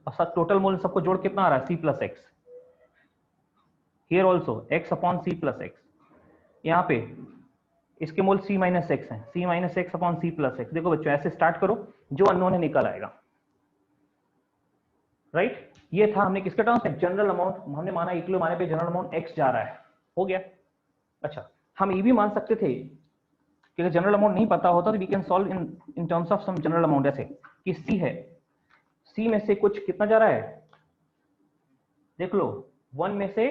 और सब टोटल मोल सबको जोड़ कितना आ रहा है, C plus x। Here also x upon C plus x, यहाँ पे इसके मोल C माइनस x हैं, C minus x upon C plus x। देखो बच्चों, ऐसे स्टार्ट करो, जो अननोन है निकल आएगा, राइट। ये था हमने किसके टर्म्स में, जनरल अमाउंट, हमने माना इक्विलिब्रियम आने पे जनरल अमाउंट x जा रहा है, हो गया। अच्छा, हम ये भी मान सकते थे कि जनरल अमाउंट नहीं पता होता तो we can solve in terms of some general amount, ऐसे कि सी है, सी में से कुछ कितना जा रहा है, देख लो 1 में से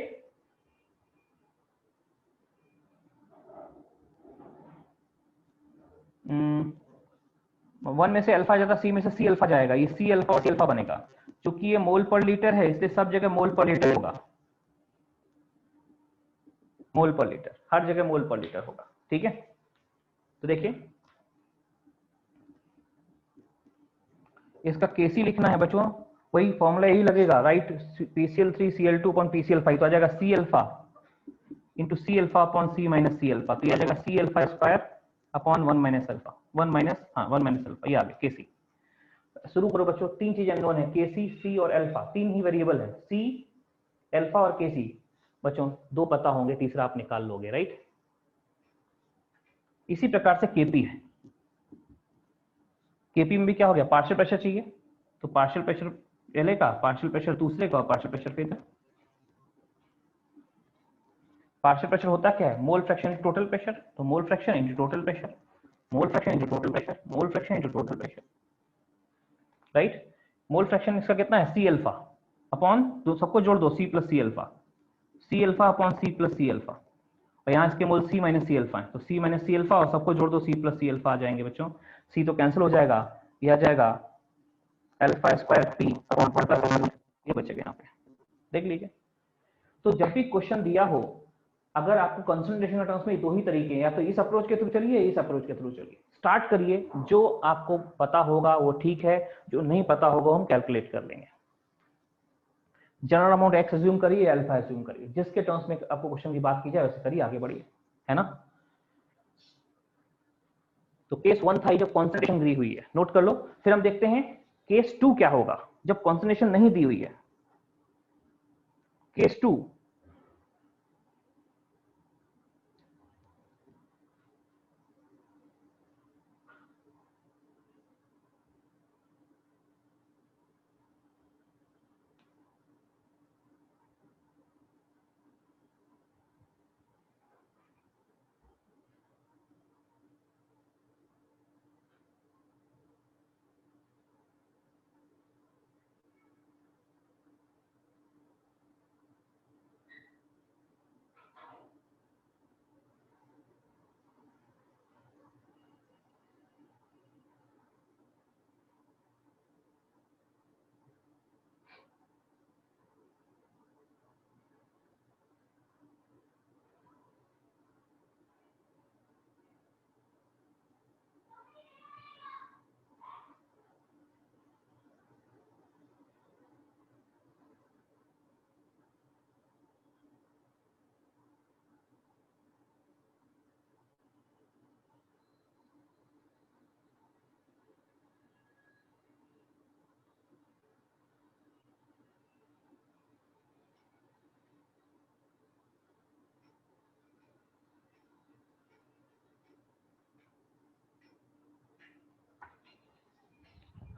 वन में से अल्फा जाता, सी में से सी अल्फा जाएगा, ये सी अल्फा और सी अल्फा बनेगा। क्योंकि ये मोल पर लीटर है इसलिए सब जगह मोल पर लीटर होगा, मोल पर लीटर, हर जगह मोल पर लीटर होगा। ठीक है, तो देखिए इसका केसी लिखना है बच्चों, वही फॉर्मूला यही लगेगा, right, PCl3 Cl2 upon PCl5, तो आ जाएगा C alpha into C alpha upon C minus C alpha, तो ये आ जाएगा C alpha square upon 1 minus alpha, 1 minus alpha, ये आ गया केसी। शुरू करो बच्चों, तीन चीजें अननोन है, केसी, सी और अल्फा, तीन ही वेरिएबल है, सी अल्फा और केसी। बच्चों दो पता होंगे, तीसरा आप निकाल लोगे, राइट। इसी प्रकार से केपी है, केपी में भी क्या हो गया, पार्शियल प्रेशर चाहिए, तो पार्शियल प्रेशर पहले का, पार्शियल प्रेशर दूसरे का, पार्शियल प्रेशर फिर का। पार्शियल प्रेशर होता क्या है, मोल फ्रैक्शन टोटल प्रेशर, तो mole fraction into total pressure, mole fraction into total pressure, mole fraction into total pressure, right. Mole fraction इसका कितना है, सी अल्फा अपॉन, दो सबको जोड़ दो, C plus C alpha, C alpha upon C plus C alpha, और यहाँ इसके मोल सी माइनस सी अल्फा है, तो सी माइनस सी अल्फा और सबको जोड़ दो, सी प्लस सी अल्फा आ जाएंगे बच्चों, सी तो कैंसिल हो जाएगा, यह आ जाएगा alpha square P upon 1 plus 1, ये बचेगा यहाँ पे, देख लीजिए। तो जब भी क्वेश्चन दिया हो, अगर आपको कंसंट्रेशन टर्म्स में दो ही तरीके हैं, या तो इस अप्रोच के थ्रू चलिए, इस अप्रोच के थ्रू चलिए, स्टार्ट करिए, जो आपको पता होगा वो ठीक है, जो नहीं पता होगा हम कैलकुलेट कर लेंगे। जनरल अमाउंट एक्स अज्यूम करिए, अल्फा अज्यूम करिए, जिसके टर्म्स में आपको क्वेश्चन की बात की जाए वैसे करिए, आगे बढ़िए, है ना। तो केस 1 था जब कॉन्सेंट्रेशन दी हुई है, नोट कर लो। फिर हम देखते हैं केस 2 क्या होगा जब कॉन्सेंट्रेशन नहीं दी हुई है। केस 2,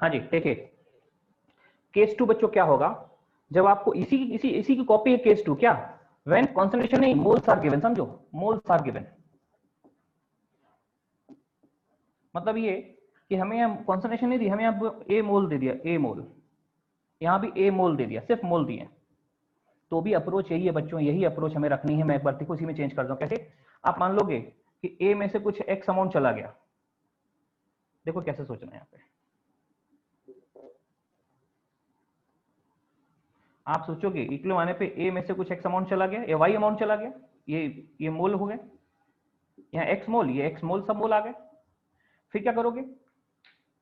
हाँ जी देखिए, केस 2 बच्चों क्या होगा, जब आपको इसी की कॉपी है केस 2, क्या, व्हेन कॉन्सेंट्रेशन नहीं, मोल्स आर गिवन, समझो, मोल्स आर गिवन, मतलब ये कि हमें यहाँ कॉन्सेंट्रेशन नहीं दी, हमें यहाँ ए मोल दे दिया, ए मोल, यहाँ भी ए मोल दे दिया, सिर्फ मोल दिए, तो भी अप्रोच यही है बच्चों, यही अप्रोच हमें रखनी है। मैं एक बार देखो उसी में चेंज कर दूं, कैसे, आप मान लोगे कि ए में से कुछ एक्स अमाउंट चला गया, देखो कैसे सोचना है यहाँ पे, आप सोचोगे इक्वल आने पे ए में से कुछ एक्स अमाउंट चला गया या वाई अमाउंट चला गया, ये मोल हो गए, यहाँ एक्स मोल, ये एक्स मोल, सब मोल आ गए, फिर क्या करोगे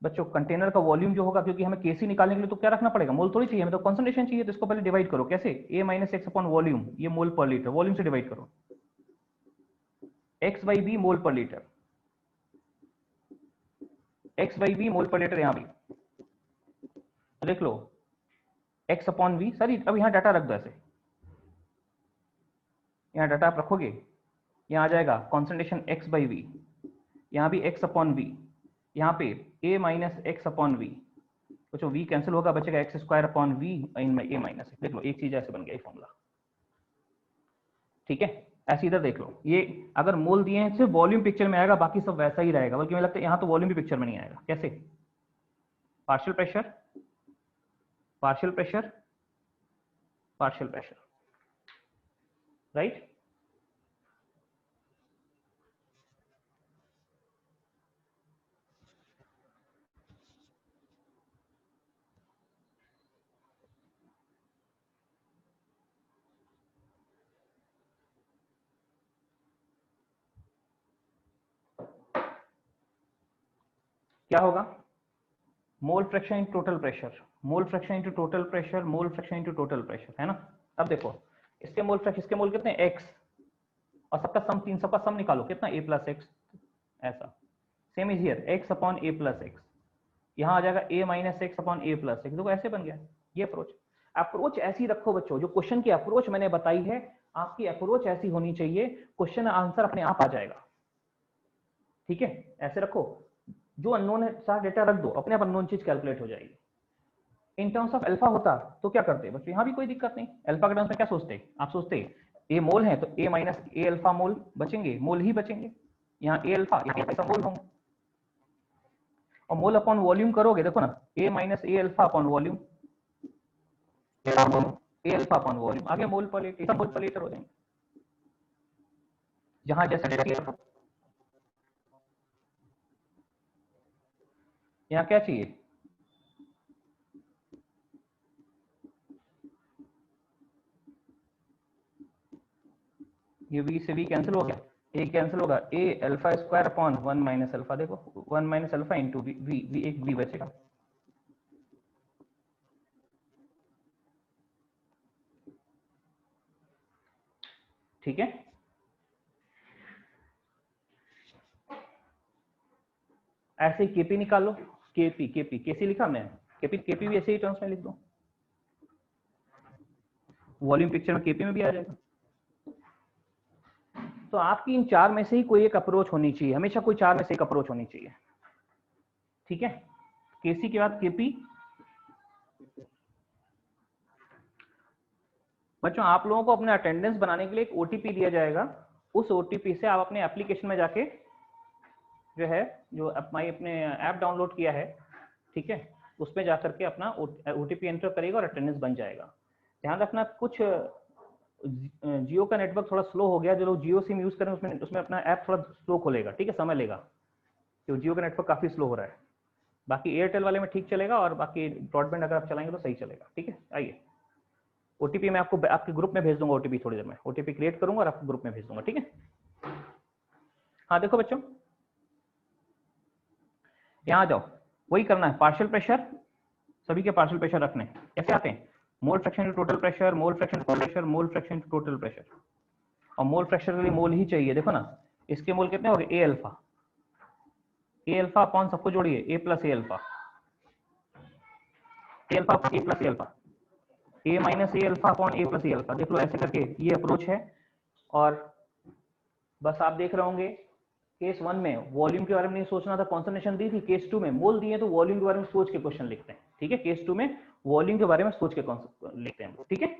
बच्चों, कंटेनर का वॉल्यूम जो होगा, क्योंकि हमें केसी निकालने के लिए तो क्या रखना पड़ेगा, मोल थोड़ी चाहिए, हमें तो कंसंट्रेशन चाहिए, तो इसको पहले डिवाइड करो, कैसे, ए माइनस एक्स अपॉन वॉल्यूम, ये मोल पर लीटर, वॉल्यूम से डिवाइड करो, एक्स बाई बी मोल पर लीटर, एक्स बाई बी मोल पर लीटर, यहाँ भी तो देख लो एक्स अपॉन वी, सर अब यहाँ डाटा रख दो ऐसे, यहाँ डाटा आप रखोगे, यहाँ आ जाएगा कॉन्सेंट्रेशन एक्स बाई वी, यहाँ भी एक्स अपॉन वी, यहाँ पे A minus X upon V, कुछ वी कैंसिल होगा, बचेगा X square upon V in A minus, देख लो एक चीज ऐसे बन गया ये फॉर्मूला, ठीक है, ऐसे इधर देख लो, ये अगर मोल दिए हैं सिर्फ वॉल्यूम पिक्चर में आएगा, बाकी सब वैसा ही रहेगा, बल्कि मुझे लगता है यहाँ तो वॉल्यूम भी पिक्चर में नहीं आएगा। कैसे? Partial pressure, partial pressure, partial pressure, right. क्या होगा? मोल fraction in total pressure, mole fraction into total pressure, mole fraction into total pressure, है ना। अब देखो इसके मोल फ्रैक्शन, इसके मोल कितने x, और सबका सम, तीन सबका सम निकालो कितना, a प्लस एक्स, ऐसा। Same is here, x upon a plus x, यहाँ आ जाएगा a minus X upon a plus x. देखो ऐसे बन गया ये अप्रोच। अप्रोच ऐसी रखो बच्चों, जो क्वेश्चन की अप्रोच मैंने बताई है, आपकी अप्रोच ऐसी होनी चाहिए, क्वेश्चन आंसर अपने आप आ जाएगा। ठीक है, ऐसे रखो, जो अननोन है सारा डेटा रख दो, अपने आप अननोन चीज कैलकुलेट हो जाएगी। इन टर्म्स ऑफ अल्फा होता तो क्या करते बच्चों, यहाँ भी कोई दिक्कत नहीं। अल्फा के टर्म्स में क्या सोचते आप, सोचते ए मोल है तो ए माइनस ए अल्फा मोल बचेंगे, मोल ही बचेंगे। यहाँ ए अल्फा, यहाँ ऐसा मोल होंगे, और मोल अपॉन वॉल्यूम करोगे, देखो ना, ए माइनस ए अल्फा अपॉन वॉल्यूम, ए अल्फा अपॉन वॉल्यूम, आगे मोल पर लीटर, मोल पर लीटर हो जाएंगे। जहां जैसे यहाँ क्या चाहिए, ये v से v कैंसिल हो गया, a कैंसिल होगा, a alpha square upon 1 minus alpha, देखो 1 माइनस अल्फा इंटू v, एक v बचेगा। ठीक है, ऐसे ही केपी निकालो, केपी, कैसे लिखा मैं, केपी भी ऐसे ही टर्म्स में लिख दो, वॉल्यूम पिक्चर में केपी में भी आ जाएगा। तो आपकी इन चार में से ही कोई एक अप्रोच होनी चाहिए, हमेशा कोई चार में से एक अप्रोच होनी चाहिए। ठीक है, केसी के बाद केपी। बच्चों आप लोगों को अपने अटेंडेंस बनाने के लिए एक ओटीपी दिया जाएगा, उस ओटीपी से आप अपने एप्लीकेशन में जाके जो है, जो अपने ऐप डाउनलोड किया है, ठीक है, उसमें जाकर के अपना ओटीपी एंटर करेगा और अटेंडेंस बन जाएगा। ध्यान रखना, कुछ जियो का नेटवर्क थोड़ा स्लो हो गया, जो लोग जियो सिम यूज करें उसमें अपना ऐप थोड़ा स्लो खोलेगा, ठीक है, समय लेगा, तो जियो का नेटवर्क काफी स्लो हो रहा है। बाकी एयरटेल वाले में ठीक चलेगा, और बाकी ब्रॉडबैंड अगर आप चलाएंगे तो सही चलेगा। ठीक है, आइए, ओटीपी मैं आपको आपके ग्रुप में भेज दूंगा, ओटीपी थोड़ी देर में ओटीपी क्रिएट करूंगा और आपको ग्रुप में भेज दूंगा। ठीक है, हाँ देखो बच्चों, यहाँ आ जाओ, वही करना है, पार्शियल प्रेशर, सभी के पार्शियल प्रेशर रखने। कैसे आते हैं, mole fraction to total pressure, mole fraction to pressure, mole fraction to total pressure, और मोल फ्रैक्शन के लिए मोल ही चाहिए। देखो ना, इसके मोल कितने हो गए, ए अल्फा, ए अल्फा अपॉन सबको जोड़िए, ए प्लस ए अल्फा, ए अल्फा ए प्लस ए अल्फा, ए माइनस ए अल्फा अपॉन ए प्लस ए अल्फा। देख लो ऐसे करके ये अप्रोच है, और बस आप देख रहे होंगे, केस 1 में वॉल्यूम के बारे में नहीं सोचना था, कॉन्संट्रेशन दी थी, केस 2 में मोल दिए तो वॉल्यूम के बारे में सोच के क्वेश्चन लिखते हैं। ठीक है, केस 2 में वॉल्यूम के बारे में सोच के लिखते हैं। ठीक है,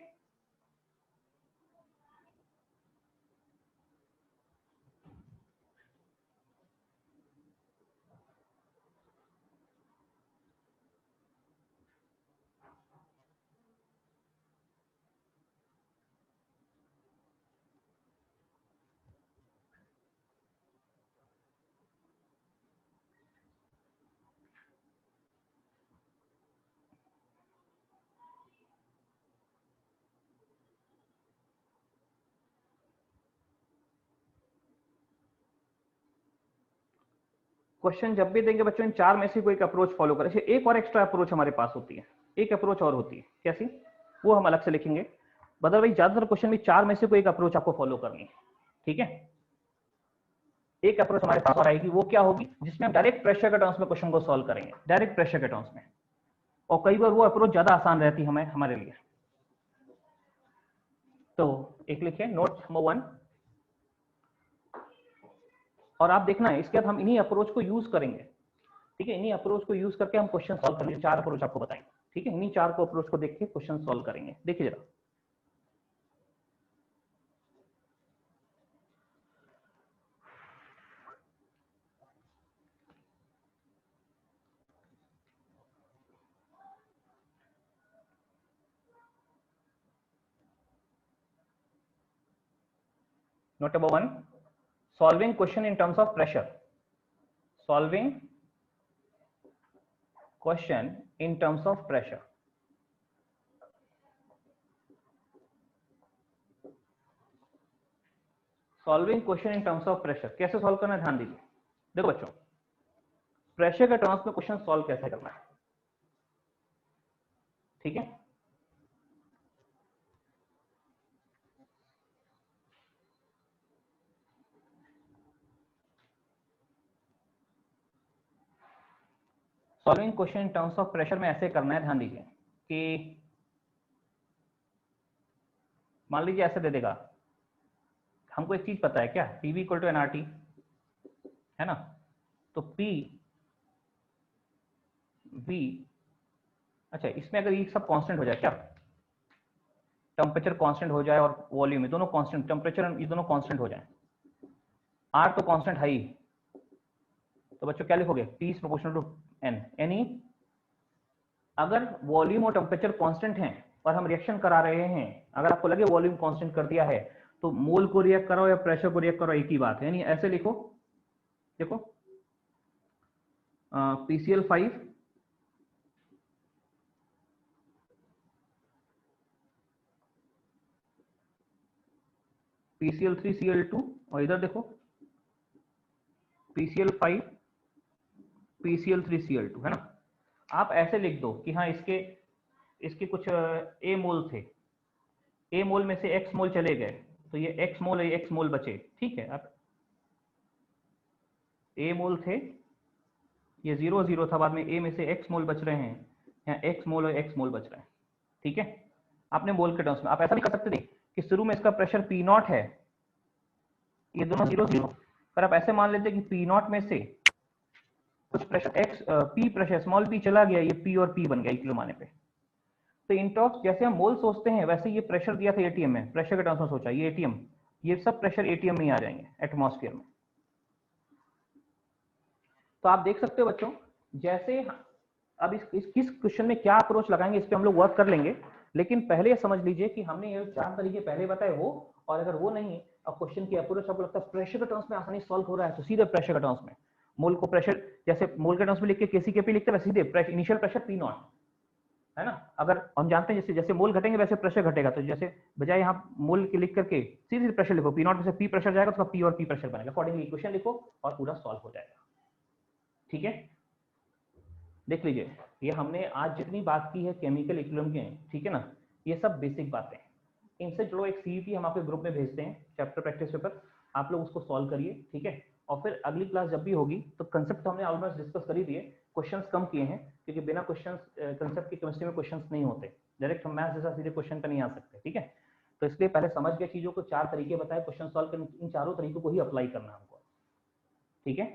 क्वेश्चन जब भी देंगे बच्चों, इन चार में से कोई एक अप्रोच फॉलो करें। एक और एक्स्ट्रा अप्रोच हमारे पास होती है, एक अप्रोच और होती है, कैसी, वो हम अलग से लिखेंगे। बदल भाई ज्यादातर क्वेश्चन में चार में से कोई एक अप्रोच आपको फॉलो करनी है। ठीक है, एक अप्रोच हमारे पास और आएगी, वो क्या होगी, जिसमें हम डायरेक्ट प्रेशर के टर्म्स में क्वेश्चन को सॉल्व करेंगे, डायरेक्ट प्रेशर के टर्म्स में, और कई बार वो अप्रोच ज्यादा आसान रहती है हमारे लिए। तो एक लिखे नोट नंबर 1, और आप देखना है इसके बाद हम इन्हीं अप्रोच को यूज करेंगे। ठीक है, इन्हीं अप्रोच को यूज करके हम क्वेश्चन सॉल्व करेंगे, चार अप्रोच आपको बताएंगे। ठीक है, इन्हीं चार को अप्रोच को देख के क्वेश्चन सॉल्व करेंगे। देखिए जरा, Note number 1, solving question in terms of pressure. Solving question in terms of pressure. Solving question in terms of pressure. कैसे सॉल्व करना है ध्यान दीजिए। देखो बच्चों, प्रेशर के टर्म्स में क्वेश्चन सॉल्व कैसे करना है, ठीक है। Solving question in terms of pressure में ऐसे करना है, ध्यान दीजिए कि मान लीजिए ऐसे दे देगा, हमको एक चीज पता है क्या, पीवी इक्वल टू एनआरटी है ना, तो पी वी, अच्छा इसमें अगर ये सब कांस्टेंट हो जाए, क्या टेम्परेचर कांस्टेंट हो जाए और वॉल्यूम दोनों कांस्टेंट, टेम्परेचर ये दोनों कांस्टेंट हो जाए, आर तो कांस्टेंट है ही, तो बच्चों क्या लिखोगे, P is proportional to N, यानी अगर वॉल्यूम और टेम्परेचर कांस्टेंट हैं और हम रिएक्शन करा रहे हैं, अगर आपको लगे वॉल्यूम कांस्टेंट कर दिया है तो मोल को रिएक्ट कराओ या प्रेशर को रिएक्ट कराओ, एक ही बात है। यानी ऐसे लिखो, देखो PCl5 PCl3Cl2 और इधर देखो PCl5 PCl3Cl2 है ना। आप ऐसे लिख दो कि हाँ इसके कुछ A मोल थे, A मोल में से X मोल चले गए, तो ये X मोल है, X मोल बचे, ठीक है। अब A मोल थे, ये 0 0 था, बाद में A में से X मोल बच रहे हैं, यहाँ X मोल और X मोल बच रहे हैं, ठीक है। आपने मोल के टर्म्स में आप ऐसा भी कर सकते थे कि शुरू में इसका प्रेशर P0 है, ये दोनों 0 0, पर आप ऐसे मान लेते कि P0 में से कुछ pressure X P pressure small p चला गया, ये P और P बन गया 1 किलो माने पे। तो इन टर्म्स जैसे हम मोल सोचते हैं वैसे ये प्रेशर दिया था एटीएम में, प्रेशर के टर्म्स में सोचा, ये एटीएम, ये सब प्रेशर एटीएम में ही आ जाएंगे, एटमॉस्फेयर में। तो आप देख सकते हो बच्चों, जैसे अब इस किस क्वेश्चन में क्या अप्रोच लगाएंगे इस पे हम लोग वर्क कर लेंगे, लेकिन पहले समझ लीजिए कि हमने ये 4 तरीके पहले बताए वो, और अगर वो नहीं अब क्वेश्चन की अप्रोच आपको लगता है प्रेशर के टर्म्स में आसानी सॉल्व हो रहा है तो सीधे प्रेशर के टर्म्स में, मोल को प्रेशर जैसे मोल के टर्म्स में लिख के केसीकेपी लिखते हैं, सीधे इनिशियल प्रेशर P0 है ना। अगर हम जानते हैं जैसे जैसे मोल घटेंगे वैसे प्रेशर घटेगा, तो जैसे बजाय यहाँ मोल के लिख करके सीधे प्रेशर लिखो, P0 में से P प्रेशर जाएगा तो P और P प्रेशर बनेगा, अकॉर्डिंगली इक्वेशन लिखो और पूरा सॉल्व हो जाएगा, ठीक है। देख लीजिए, ये हमने आज जितनी बात की है केमिकल इक्विलिब्रियम की, ठीक है ना, ये सब बेसिक बातें हैं। इनसे जुड़ो एक सीईटी हम आपके ग्रुप में भेजते हैं, चैप्टर प्रैक्टिस पेपर, आप लोग उसको सॉल्व करिए, ठीक है। और फिर अगली क्लास जब भी होगी तो कंसेप्ट हमने ऑलमोस्ट डिस्कस कर ही दिए, क्वेश्चंस कम किए हैं क्योंकि बिना क्वेश्चंस कंसेप्ट की केमिस्ट्री में क्वेश्चंस नहीं होते, डायरेक्ट हम मैथ्स जैसा सीधे क्वेश्चन पे नहीं आ सकते, ठीक है। तो इसलिए पहले समझ गए चीजों को, 4 तरीके बताए क्वेश्चन सॉल्व करने, इन चारों तरीकों को ही अप्लाई करना हमको, ठीक है।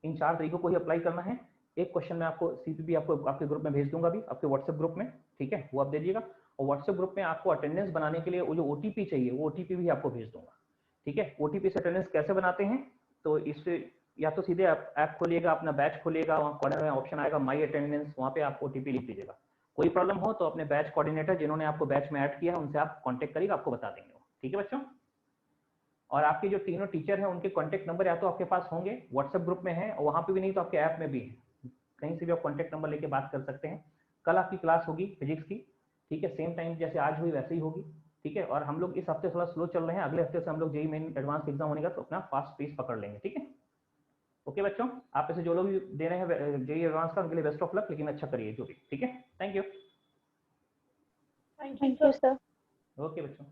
इन 4 तरीकों को ही अप्लाई करना है। एक क्वेश्चन मैं आपको सीपीपी आपको आपके ग्रुप में भेज दूंगा अभी, आपके व्हाट्सएप ग्रुप में, ठीक है, वो आप दे दीजिएगा। और व्हाट्सएप ग्रुप में आपको अटेंडेंस बनाने के लिए वो जो ओटीपी चाहिए वो ओटीपी भी आपको भेज दूंगा, ठीक है। ओटीपी से अटेंडेंस कैसे बनाते हैं, तो इससे या तो सीधे आप ऐप खोलिएगा, अपना बैच खोलिएगा, वहाँ कॉर्नर में ऑप्शन आएगा माई अटेंडेंस, वहाँ पे आप ओटीपी लिख दीजिएगा। कोई प्रॉब्लम हो तो अपने बैच कोऑर्डिनेटर जिन्होंने आपको बैच में ऐड किया है उनसे आप कॉन्टेक्ट करिएगा, आपको बता देंगे, ठीक है बच्चों। और आपके जो तीनों टीचर हैं उनके कॉन्टेक्ट नंबर या तो आपके पास होंगे, व्हाट्सएप ग्रुप में है, और वहाँ पे भी नहीं तो आपके ऐप में भी है, कहीं से भी आप कॉन्टेक्ट नंबर लेके बात कर सकते हैं। कल आपकी क्लास होगी फिजिक्स की, ठीक है, सेम टाइम जैसे आज हुई वैसे ही होगी, ठीक है। और हम लोग इस हफ्ते थोड़ा स्लो चल रहे हैं, अगले हफ्ते से हम लोग जेईई मेन एडवांस एग्जाम होने का तो अपना फास्ट पेस पकड़ लेंगे, ठीक है। ओके बच्चों, आप इसे जो लोग भी दे रहे हैं जेईई एडवांस का उनके लिए बेस्ट ऑफ लक, लेकिन अच्छा करिए जो भी, ठीक है। Thank you. Thank you sir. Okay बच्चों।